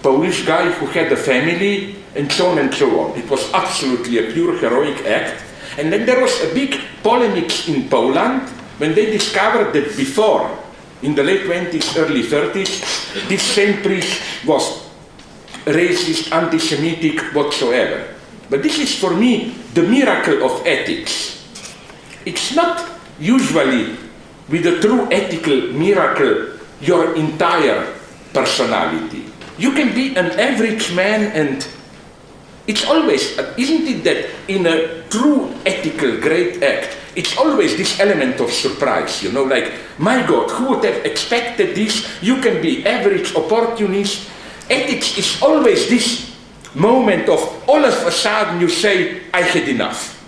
Polish guy who had a family, and so on and so on. It was absolutely a pure heroic act. And then there was a big polemic in Poland when they discovered that before, in the late 20s, early 30s, this same priest was racist, anti-Semitic, whatsoever. But this is for me the miracle of ethics. It's not usually with a true ethical miracle your entire personality. You can be an average man, and it's always, isn't it that in a true ethical great act, it's always this element of surprise, you know, like, my God, who would have expected this? You can be average, opportunist. Ethics is always this moment of all of a sudden you say, I had enough.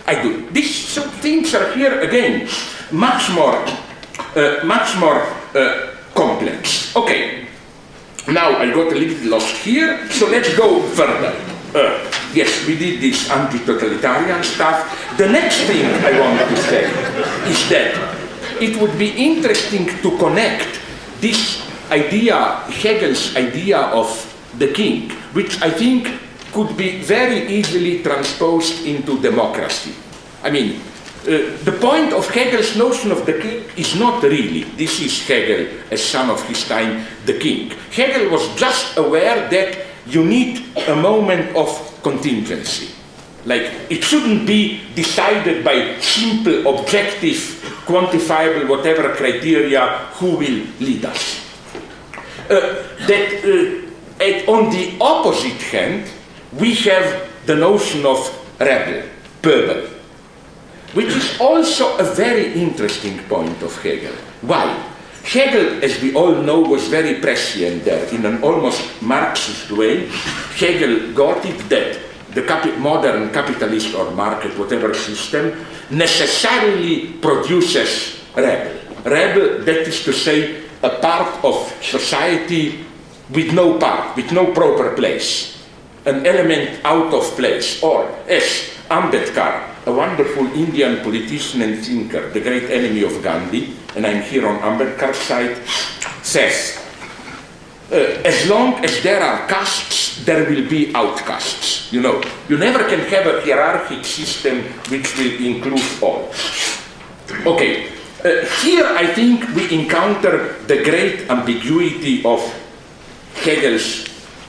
I do. These things are here again, much more complex. Okay, now I got a little bit lost here, so let's go further. Yes, we did this anti-totalitarian stuff. The next thing I want to say is that it would be interesting to connect this idea, Hegel's idea of the king, which I think could be very easily transposed into democracy. I mean, the point of Hegel's notion of the king is not really, this is Hegel, as son of his time, the king. Hegel was just aware that you need a moment of contingency. Like, it shouldn't be decided by simple, objective, quantifiable, whatever criteria, who will lead us. On the opposite hand, we have the notion of Rabble, Pöbel, which is also a very interesting point of Hegel. Why? Hegel, as we all know, was very prescient there. In an almost Marxist way, Hegel got it that the modern capitalist or market, whatever system, necessarily produces rebel. Rebel, that is to say, a part of society with no part, with no proper place, an element out of place, or as Ambedkar, a wonderful Indian politician and thinker, the great enemy of Gandhi, and I'm here on Ambedkar's side, says, as long as there are castes, there will be outcasts. You know, you never can have a hierarchic system which will include all. Okay, here I think we encounter the great ambiguity of Hegel's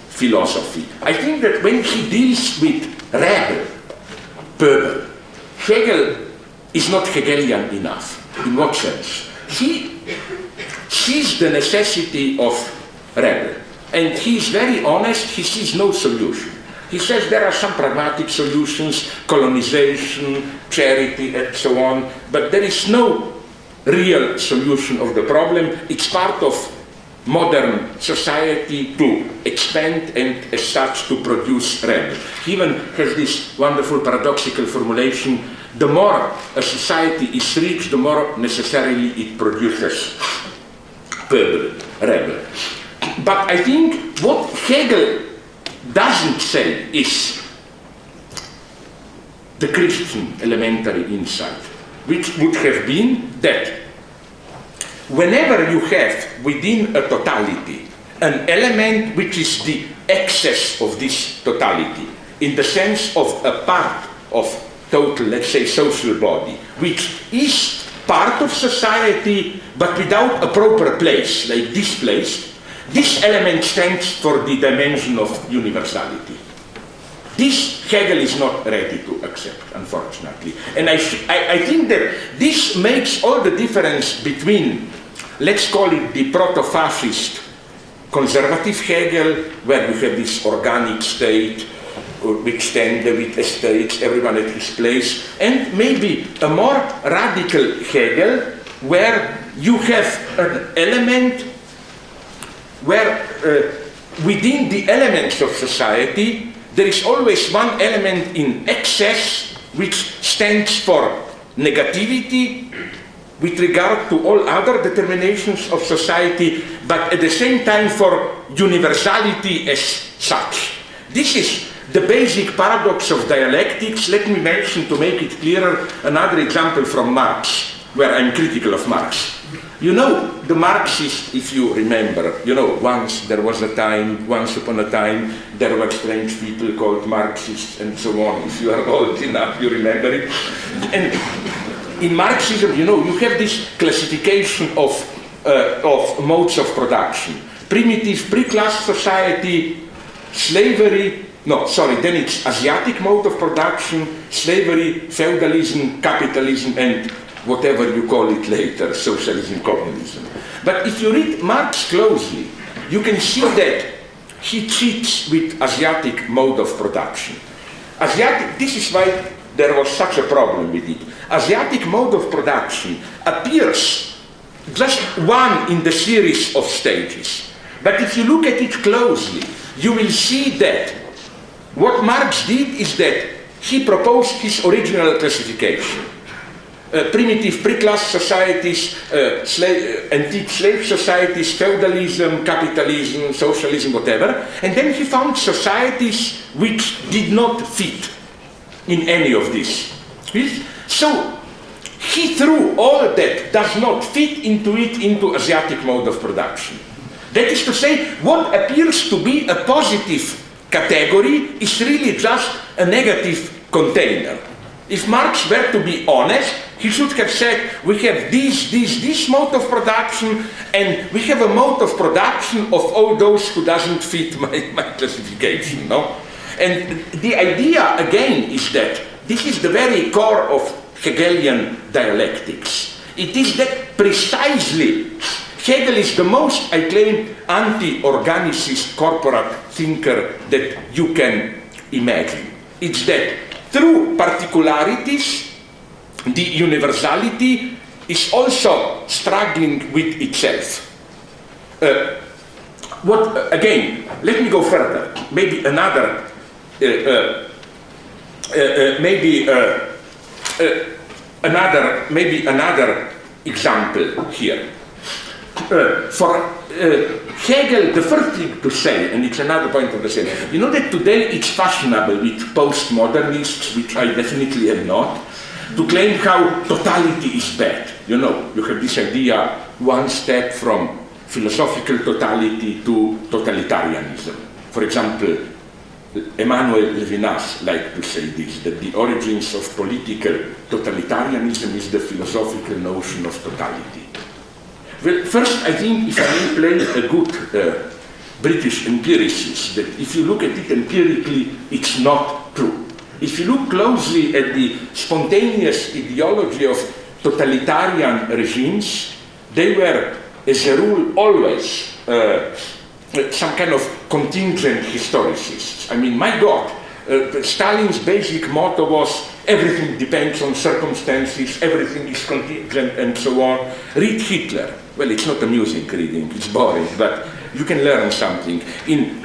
philosophy. I think that when he deals with Rabble, Pöbel, Hegel is not Hegelian enough. In what sense? He sees the necessity of Rabble, and he is very honest, he sees no solution. He says there are some pragmatic solutions, colonization, charity, and so on, but there is no real solution of the problem. It's part of modern society to expand and as such to produce rebel. He even has this wonderful paradoxical formulation: the more a society is rich, the more necessarily it produces rebel. But I think what Hegel doesn't say is the Christian elementary insight, which would have been that whenever you have within a totality an element which is the excess of this totality, in the sense of a part of total, let's say, social body, which is part of society but without a proper place, like displaced, this element stands for the dimension of universality. This Hegel is not ready to accept, unfortunately. And I think that this makes all the difference between, let's call it the proto-fascist conservative Hegel, where you have this organic state, which stand with estates, everyone at his place, and maybe a more radical Hegel, where you have an element where within the elements of society there is always one element in excess which stands for negativity with regard to all other determinations of society, but at the same time for universality as such. This is the basic paradox of dialectics. Let me mention, to make it clearer, another example from Marx, where I'm critical of Marx. You know, the Marxists, if you remember, you know, once upon a time, there were strange people called Marxists and so on. If you are old enough, you remember it. And in Marxism, you know, you have this classification of modes of production. Primitive pre-class society, slavery, then it's Asiatic mode of production, slavery, feudalism, capitalism, and whatever you call it later, socialism, communism. But if you read Marx closely, you can see that he cheats with Asiatic mode of production. This is why there was such a problem with it. Asiatic mode of production appears just one in the series of stages. But if you look at it closely, you will see that what Marx did is that he proposed his original classification. Primitive pre-class societies, antique slave societies, feudalism, capitalism, socialism, whatever. And then he found societies which did not fit in any of this. So he threw all that does not fit into Asiatic mode of production. That is to say, what appears to be a positive category is really just a negative container. If Marx were to be honest, he should have said, we have this mode of production, and we have a mode of production of all those who doesn't fit my classification, no? And the idea, again, is that this is the very core of Hegelian dialectics. It is that precisely Hegel is the most, I claim, anti-organicist corporate thinker that you can imagine. It's that through particularities, the universality is also struggling with itself. Again, let me go further. Maybe another example here. For Hegel, the first thing to say, and it's another point of the same, you know that today it's fashionable with postmodernists, which I definitely am not, to claim how totality is bad. You know, you have this idea, one step from philosophical totality to totalitarianism. For example, Emmanuel Levinas liked to say this, that the origins of political totalitarianism is the philosophical notion of totality. Well, first, I think, if I may play a good British empiricist, that if you look at it empirically, it's not true. If you look closely at the spontaneous ideology of totalitarian regimes, they were, as a rule, always some kind of contingent historicists. I mean, my God, Stalin's basic motto was everything depends on circumstances, everything is contingent, and so on. Read Hitler. Well, it's not amusing reading, it's boring, but you can learn something. In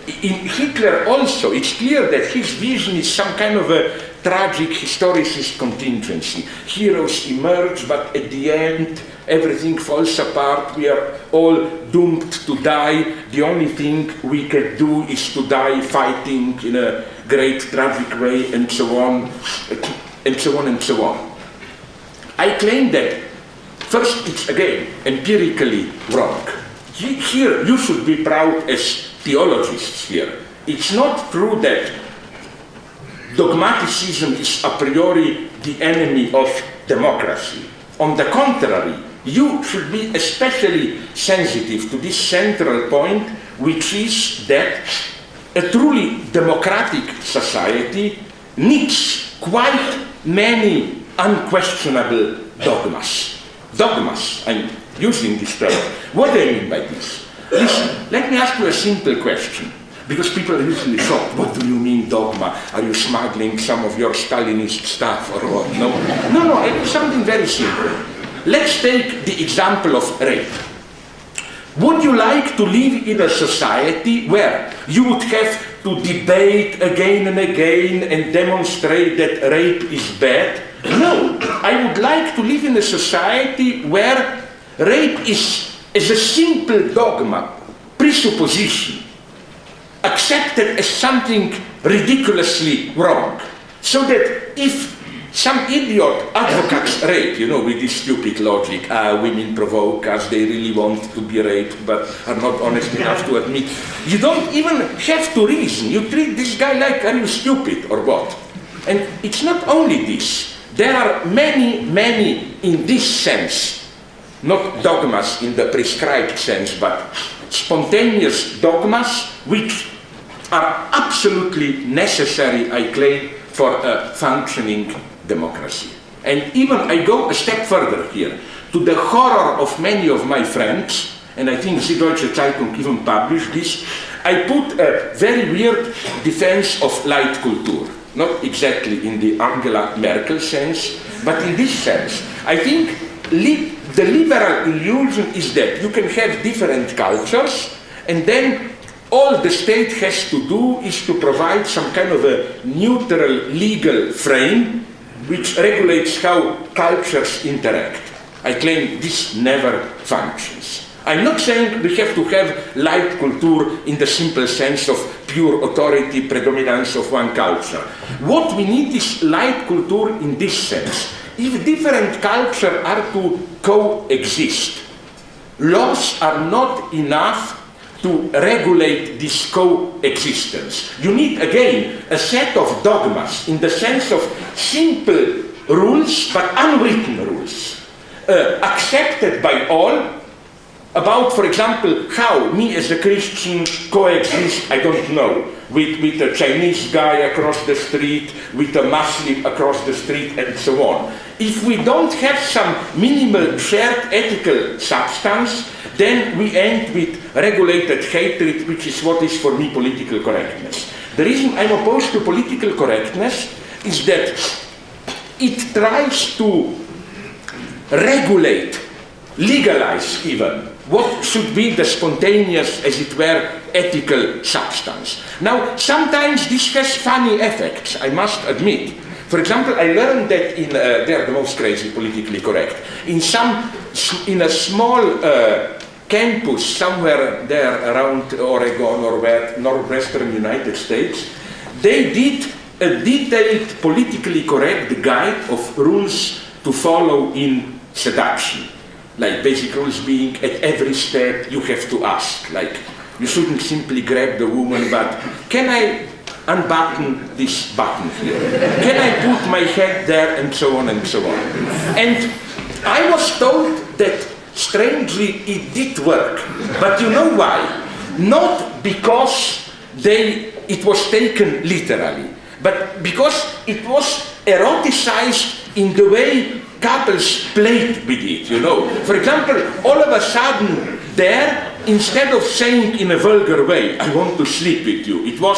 Hitler also, it's clear that his vision is some kind of a tragic historicist contingency. Heroes emerge, but at the end, everything falls apart. We are all doomed to die. The only thing we can do is to die fighting in a great tragic way, and so on, and so on, and so on. I claim that, first, it's again empirically wrong. Here, you should be proud as theologists here. It's not true that dogmaticism is a priori the enemy of democracy. On the contrary, you should be especially sensitive to this central point, which is that a truly democratic society needs quite many unquestionable dogmas. Dogmas, I'm using this term. What do I mean by this? Listen, let me ask you a simple question, because people are usually shocked. What do you mean dogma? Are you smuggling some of your Stalinist stuff or what? No, it's something very simple. Let's take the example of rape. Would you like to live in a society where you would have to debate again and again and demonstrate that rape is bad? No, I would like to live in a society where rape is as a simple dogma, presupposition, accepted as something ridiculously wrong. So that if some idiot advocates rape, with this stupid logic, women provoke us, they really want to be raped, but are not honest enough to admit. You don't even have to reason. You treat this guy like, are you stupid or what? And it's not only this. There are many, many in this sense, not dogmas in the prescribed sense, but spontaneous dogmas which are absolutely necessary, I claim, for a functioning democracy. And even I go a step further here, to the horror of many of my friends, and I think the Deutsche Zeitung even published this, I put a very weird defense of Leitkultur. Not exactly in the Angela Merkel sense, but in this sense. I think the liberal illusion is that you can have different cultures, and then all the state has to do is to provide some kind of a neutral legal frame which regulates how cultures interact. I claim this never functions. I'm not saying we have to have Leitkultur in the simple sense of pure authority, predominance of one culture. What we need is Leitkultur in this sense. If different cultures are to coexist, laws are not enough to regulate this coexistence. You need, again, a set of dogmas in the sense of simple rules, but unwritten rules, accepted by all, about, for example, how me as a Christian coexist, I don't know, with a Chinese guy across the street, with a Muslim across the street, and so on. If we don't have some minimal shared ethical substance, then we end with regulated hatred, which is what is for me political correctness. The reason I'm opposed to political correctness is that it tries to regulate, legalize even, what should be the spontaneous, as it were, ethical substance. Now, sometimes this has funny effects, I must admit. For example, I learned that they're the most crazy politically correct. In a small campus somewhere there around Oregon or northwestern United States, they did a detailed politically correct guide of rules to follow in seduction. Like basic rules being at every step you have to ask, like you shouldn't simply grab the woman, but can I unbutton this button here? Can I put my head there? And so on and so on. And I was told that strangely it did work. But you know why? Not because it was taken literally, but because it was eroticized in the way couples played with it, For example, all of a sudden there, instead of saying in a vulgar way, I want to sleep with you, it was,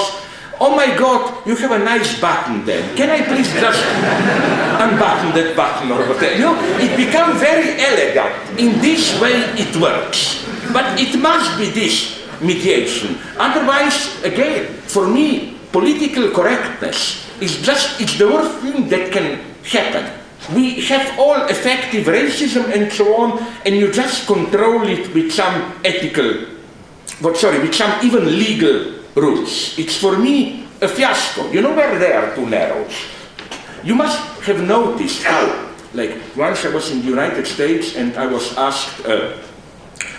oh my God, you have a nice button then. Can I please just unbutton that button or whatever? You know, it becomes very elegant. In this way it works. But it must be this mediation. Otherwise, again, for me, political correctness is it's the worst thing that can happen. We have all effective racism and so on, and you just control it with some with some even legal rules. It's for me a fiasco. You know where they are too narrow. You must have noticed how, like once I was in the United States and I was asked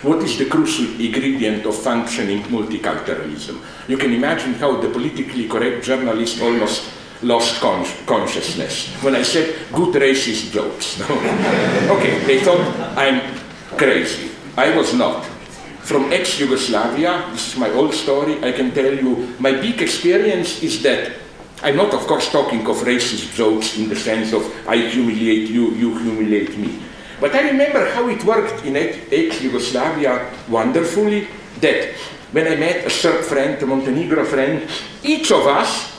what is the crucial ingredient of functioning multiculturalism. You can imagine how the politically correct journalist almost lost consciousness when I said good racist jokes. Okay, they thought I'm crazy. I was not. From ex-Yugoslavia, this is my old story, I can tell you, my big experience is that I'm not, of course, talking of racist jokes in the sense of I humiliate you, you humiliate me. But I remember how it worked in ex-Yugoslavia wonderfully, that when I met a Serb friend, a Montenegro friend, each of us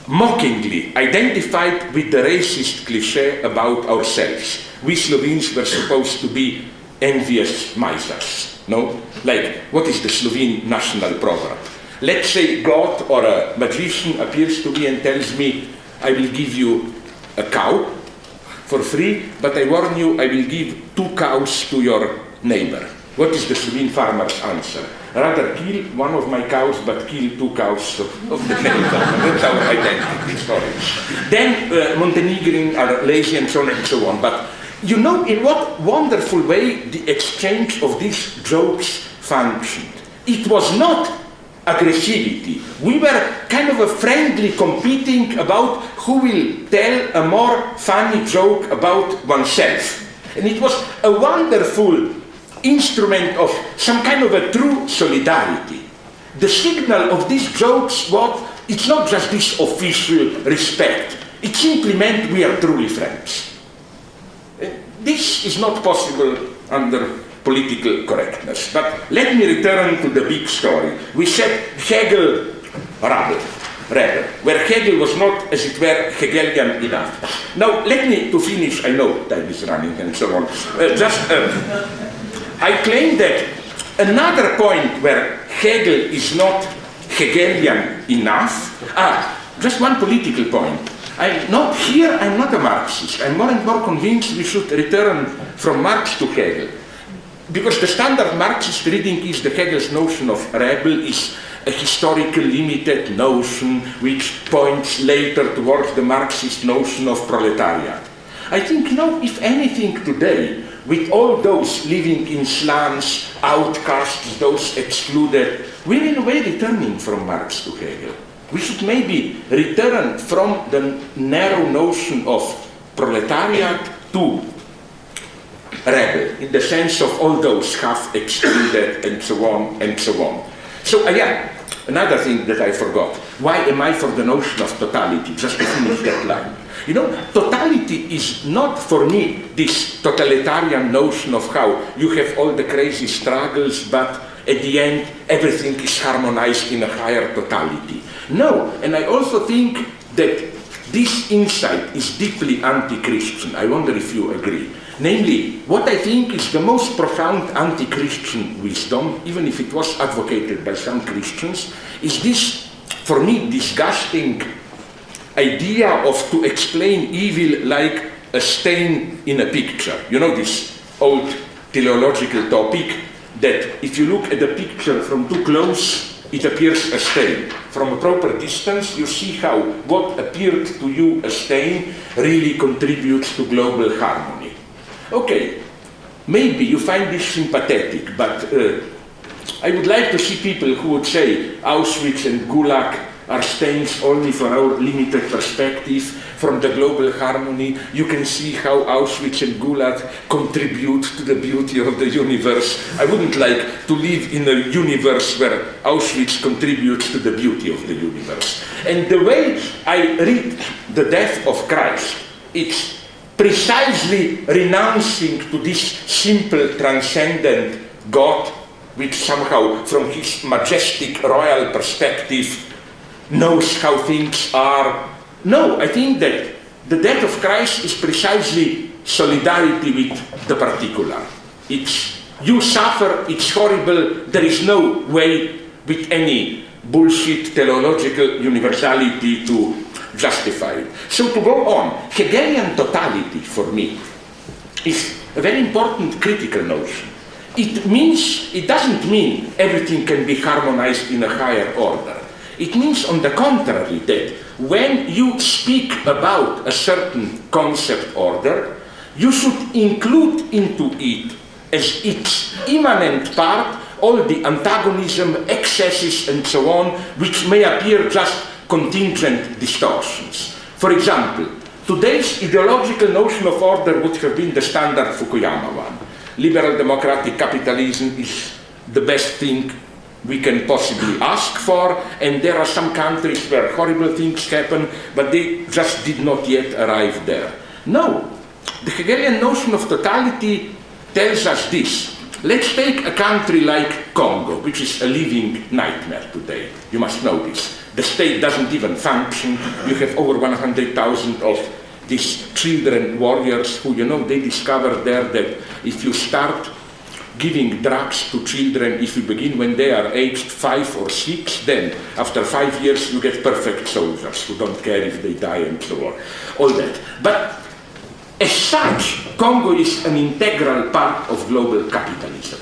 mockingly identified with the racist cliché about ourselves. We Slovenes were supposed to be envious misers, no? Like, what is the Slovene national proverb? Let's say God or a magician appears to me and tells me, I will give you a cow for free, but I warn you, I will give 2 cows to your neighbor. What is the Slovene farmer's answer? Rather kill one of my cows, but kill 2 cows of the neighbor. That's our identity story. Then Montenegrin are lazy and so on and so on. But you know in what wonderful way the exchange of these jokes functioned. It was not aggressivity. We were kind of a friendly competing about who will tell a more funny joke about oneself. And it was a wonderful instrument of some kind of a true solidarity. The signal of these jokes was, it's not just this official respect. It simply meant we are truly friends. This is not possible under political correctness. But let me return to the big story. We said Hegel, Rabble, where Hegel was not, as it were, Hegelian enough. Now, let me, to finish, I know time is running and so on, I claim that another point where Hegel is not Hegelian enough, just one political point. I'm not a Marxist. I'm more and more convinced we should return from Marx to Hegel. Because the standard Marxist reading is that Hegel's notion of Rabble is a historical limited notion which points later towards the Marxist notion of proletariat. I think now, if anything today, with all those living in slums, outcasts, those excluded, we're in a way returning from Marx to Hegel. We should maybe return from the narrow notion of proletariat to Rabble, in the sense of all those half excluded and so on and so on. So again, another thing that I forgot. Why am I for the notion of totality? Just to finish that line. You know, totality is not for me this totalitarian notion of how you have all the crazy struggles, but at the end everything is harmonized in a higher totality. No, and I also think that this insight is deeply anti-Christian. I wonder if you agree. Namely, what I think is the most profound anti-Christian wisdom, even if it was advocated by some Christians, is this, for me, disgusting idea of to explain evil like a stain in a picture. You know this old teleological topic that if you look at the picture from too close, it appears a stain. From a proper distance, you see how what appeared to you a stain really contributes to global harmony. Okay, maybe you find this sympathetic, but I would like to see people who would say Auschwitz and Gulag are stains only for our limited perspective from the global harmony. You can see how Auschwitz and Gulag contribute to the beauty of the universe. I wouldn't like to live in a universe where Auschwitz contributes to the beauty of the universe. And the way I read the death of Christ, it's precisely renouncing to this simple transcendent God, which somehow from his majestic royal perspective knows how things are. No, I think that the death of Christ is precisely solidarity with the particular. It's you suffer, it's horrible, there is no way with any bullshit teleological universality to justify it. So to go on, Hegelian totality for me is a very important critical notion. It doesn't mean everything can be harmonized in a higher order. It means, on the contrary, that when you speak about a certain concept order, you should include into it as its immanent part all the antagonism, excesses, and so on, which may appear just contingent distortions. For example, today's ideological notion of order would have been the standard Fukuyama one. Liberal democratic capitalism is the best thing we can possibly ask for, and there are some countries where horrible things happen, but they just did not yet arrive there. No, the Hegelian notion of totality tells us this. Let's take a country like Congo, which is a living nightmare today. You must know this. The state doesn't even function. You have over 100,000 of these children warriors who, they discovered there that if you start giving drugs to children, if you begin when they are aged 5 or 6, then after 5 years you get perfect soldiers who don't care if they die and so on. All that. But as such, Congo is an integral part of global capitalism.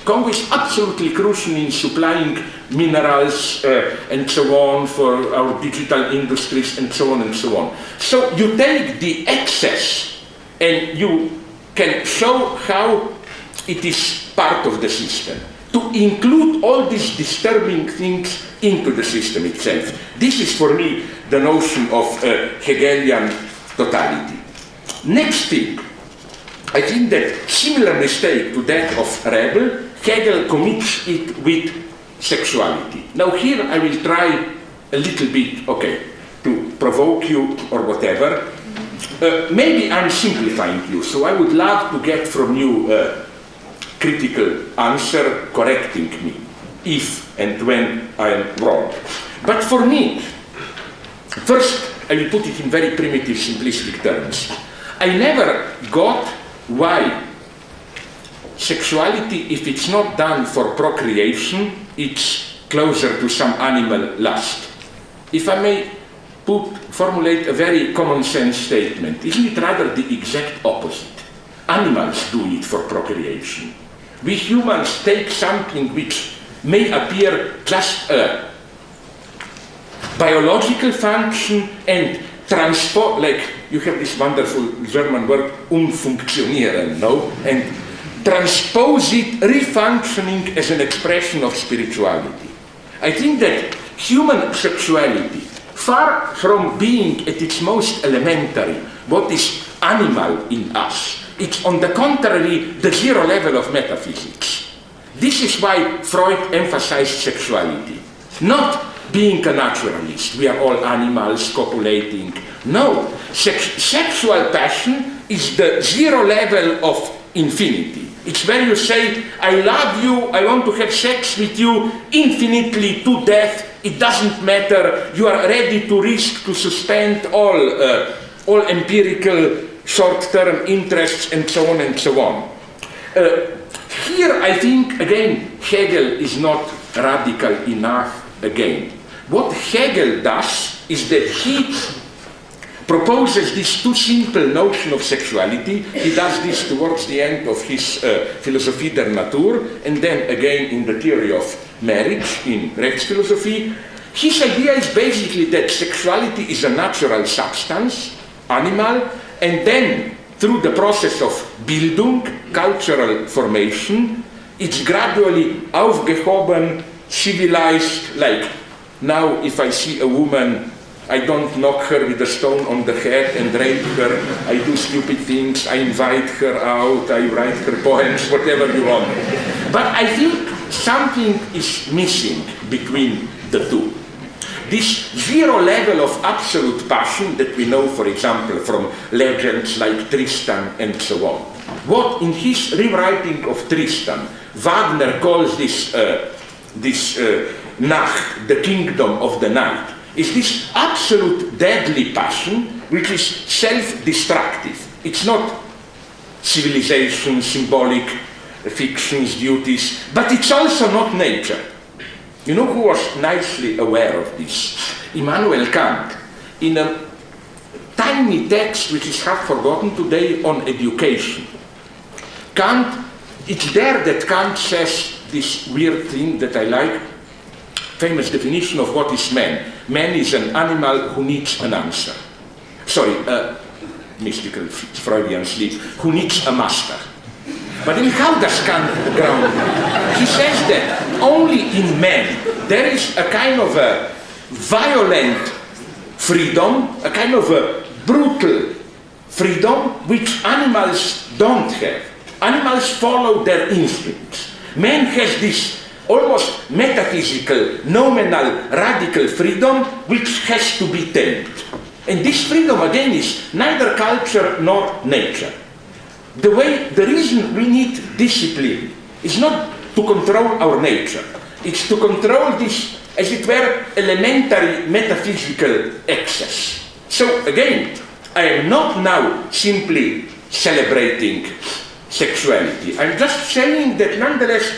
Congo is absolutely crucial in supplying minerals and so on for our digital industries and so on and so on. So you take the excess and you can show how it is part of the system. To include all these disturbing things into the system itself. This is for me the notion of Hegelian totality. Next thing, I think that similar mistake to that of Rabble, Hegel commits it with sexuality. Now here I will try a little bit, to provoke you or whatever. Maybe I'm simplifying you, so I would love to get from you a critical answer correcting me, if and when I am wrong. But for me, first I will put it in very primitive, simplistic terms. I never got why sexuality, if it's not done for procreation, it's closer to some animal lust. If I may formulate a very common sense statement, isn't it rather the exact opposite? Animals do it for procreation. We humans take something which may appear just a biological function and transport, like you have this wonderful German word, umfunktionieren, no? And transpose it, refunctioning as an expression of spirituality. I think that human sexuality, far from being at its most elementary, what is animal in us, it's on the contrary the zero level of metaphysics. This is why Freud emphasized sexuality. Not being a naturalist, we are all animals copulating. No, sexual passion is the zero level of infinity. It's where you say, I love you, I want to have sex with you infinitely to death. It doesn't matter. You are ready to risk, to suspend all empirical short-term interests and so on and so on. Here I think, again, Hegel is not radical enough again. What Hegel does is that he proposes this too simple notion of sexuality. He does this towards the end of his Philosophie der Natur, and then again in the theory of marriage in Rechtsphilosophie. His idea is basically that sexuality is a natural substance, animal, and then through the process of Bildung, cultural formation, it's gradually aufgehoben, civilized, like now if I see a woman, I don't knock her with a stone on the head and rape her, I do stupid things, I invite her out, I write her poems, whatever you want. But I think something is missing between the two. This zero level of absolute passion that we know, for example, from legends like Tristan and so on. What in his rewriting of Tristan, Wagner calls this Nacht, the kingdom of the night. is this absolute deadly passion which is self-destructive. It's not civilization, symbolic fictions, duties, but it's also not nature. You know who was nicely aware of this? Immanuel Kant, in a tiny text which is half forgotten today on education. Kant, it's there that Kant says this weird thing that I like, famous definition of what is man. Man is an animal who needs an answer. Sorry, mystical Freudian slip, who needs a master. But then how does Kant ground it? He says that only in man there is a kind of a violent freedom, a kind of a brutal freedom which animals don't have. Animals follow their instincts. Man has this almost metaphysical, nominal, radical freedom which has to be tamed. And this freedom again is neither culture nor nature. The reason we need discipline is not to control our nature. It's to control this, as it were, elementary metaphysical excess. So again, I am not now simply celebrating sexuality. I'm just saying that nonetheless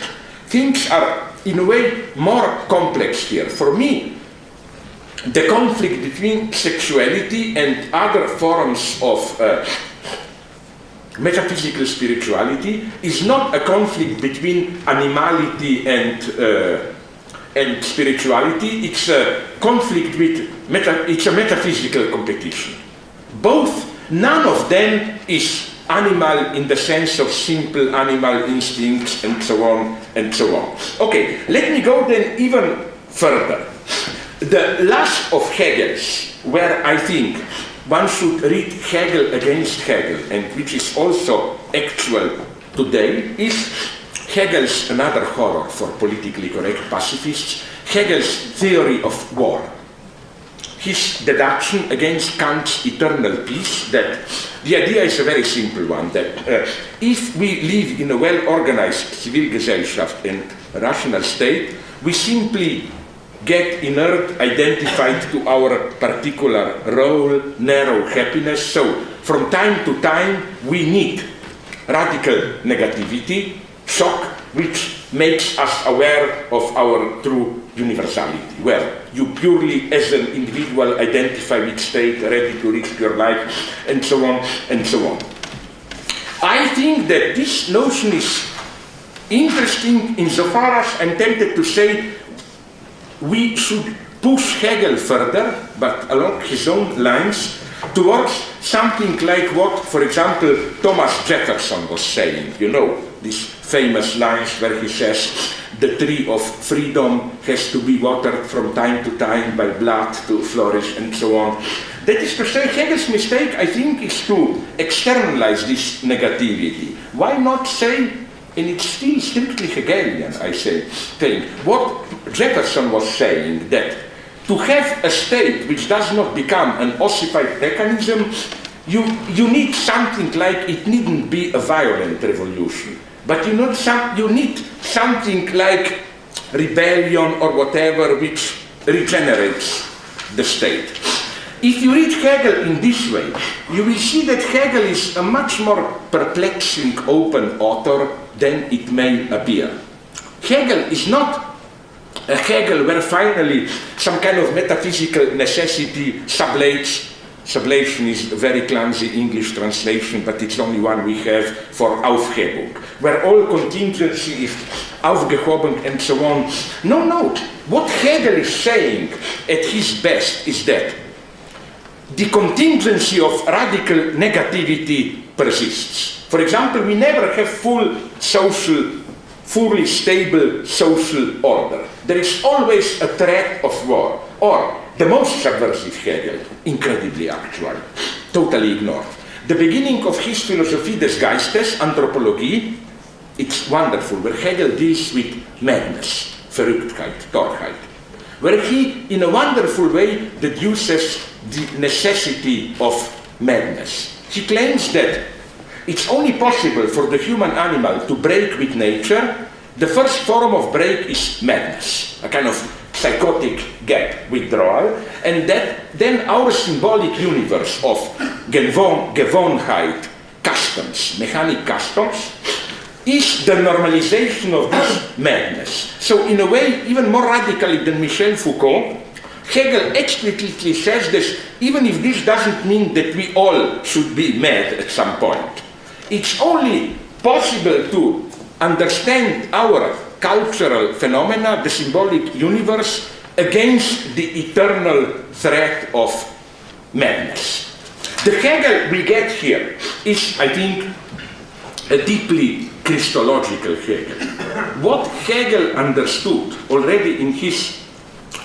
things are in a way more complex here. For me, the conflict between sexuality and other forms of metaphysical spirituality is not a conflict between animality and spirituality. It's a conflict with it's a metaphysical competition. None of them is animal in the sense of simple animal instincts and so on and so on. Okay, let me go then even further. The last of Hegel's, where I think one should read Hegel against Hegel, and which is also actual today, is Hegel's another horror for politically correct pacifists, Hegel's theory of war. His deduction against Kant's eternal peace, that the idea is a very simple one, that if we live in a well-organized Zivilgesellschaft and rational state, we simply get inert, identified to our particular role, narrow happiness. So from time to time we need radical negativity, shock, which makes us aware of our true universality, where you purely as an individual identify with state, ready to risk your life, and so on and so on. I think that this notion is interesting insofar as I'm tempted to say we should push Hegel further, but along his own lines, towards something like what, for example, Thomas Jefferson was saying. You know, these famous lines where he says, the tree of freedom has to be watered from time to time by blood to flourish, and so on. That is to say, Hegel's mistake, I think, is to externalize this negativity. Why not say, and it's still strictly Hegelian, I say, what Jefferson was saying, that to have a state which does not become an ossified mechanism, you need something like, it needn't be a violent revolution, but you need something like rebellion or whatever which regenerates the state. If you read Hegel in this way, you will see that Hegel is a much more perplexing open author than it may appear. Hegel is not a Hegel where finally some kind of metaphysical necessity sublates. Sublation is a very clumsy English translation, but it's only one we have for Aufhebung, where all contingency is aufgehoben and so on. No. What Hegel is saying at his best is that the contingency of radical negativity persists. For example, we never have fully stable social order. There is always a threat of war. Or the most subversive Hegel, incredibly actual, totally ignored. The beginning of his Philosophie des Geistes, Anthropologie, it's wonderful, where Hegel deals with madness, Verrücktheit, Torheit, where he, in a wonderful way, deduces the necessity of madness. He claims that it's only possible for the human animal to break with nature. The first form of break is madness, a kind of psychotic gap withdrawal, and that then our symbolic universe of Gewohnheit customs, mechanic customs, is the normalization of this madness. So in a way, even more radically than Michel Foucault, Hegel explicitly says that even if this doesn't mean that we all should be mad at some point, it's only possible to understand our cultural phenomena, the symbolic universe, against the eternal threat of madness. The Hegel we get here is, I think, a deeply Christological Hegel. What Hegel understood already in his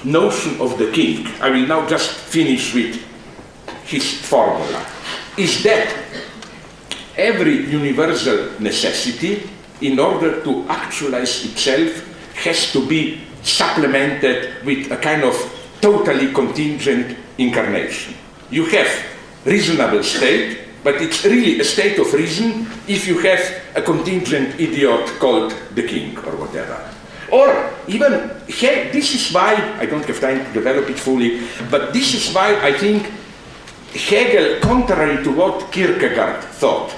notion of the king, I will now just finish with his formula, is that every universal necessity, in order to actualize itself, has to be supplemented with a kind of totally contingent incarnation. You have reasonable state, but it's really a state of reason if you have a contingent idiot called the king or whatever. Or even, this is why, I don't have time to develop it fully, but this is why I think Hegel, contrary to what Kierkegaard thought,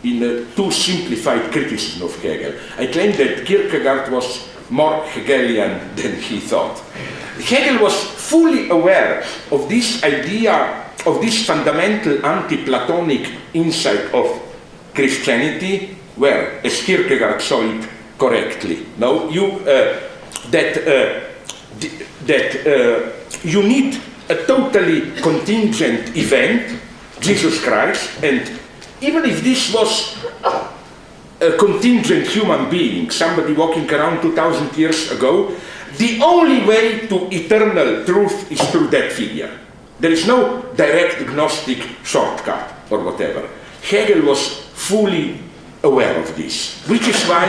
in a too simplified criticism of Hegel, I claim that Kierkegaard was more Hegelian than he thought. Hegel was fully aware of this idea, of this fundamental anti-Platonic insight of Christianity, where, as Kierkegaard saw it correctly, no, you need a totally contingent event, Jesus Christ, and even if this was a contingent human being, somebody walking around 2,000 years ago, the only way to eternal truth is through that figure. There is no direct Gnostic shortcut or whatever. Hegel was fully aware of this, which is why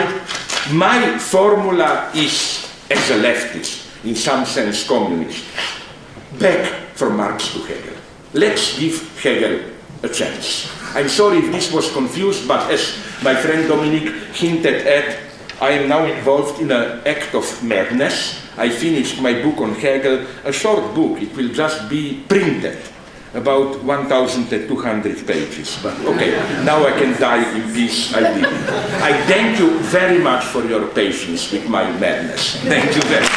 my formula is, as a leftist, in some sense communist, back from Marx to Hegel. Let's give Hegel a chance. I'm sorry if this was confused, but as my friend Dominic hinted at, I am now involved in an act of madness. I finished my book on Hegel, a short book. It will just be printed, about 1,200 pages. But okay, now I can die in peace. I did it. I thank you very much for your patience with my madness. Thank you very much.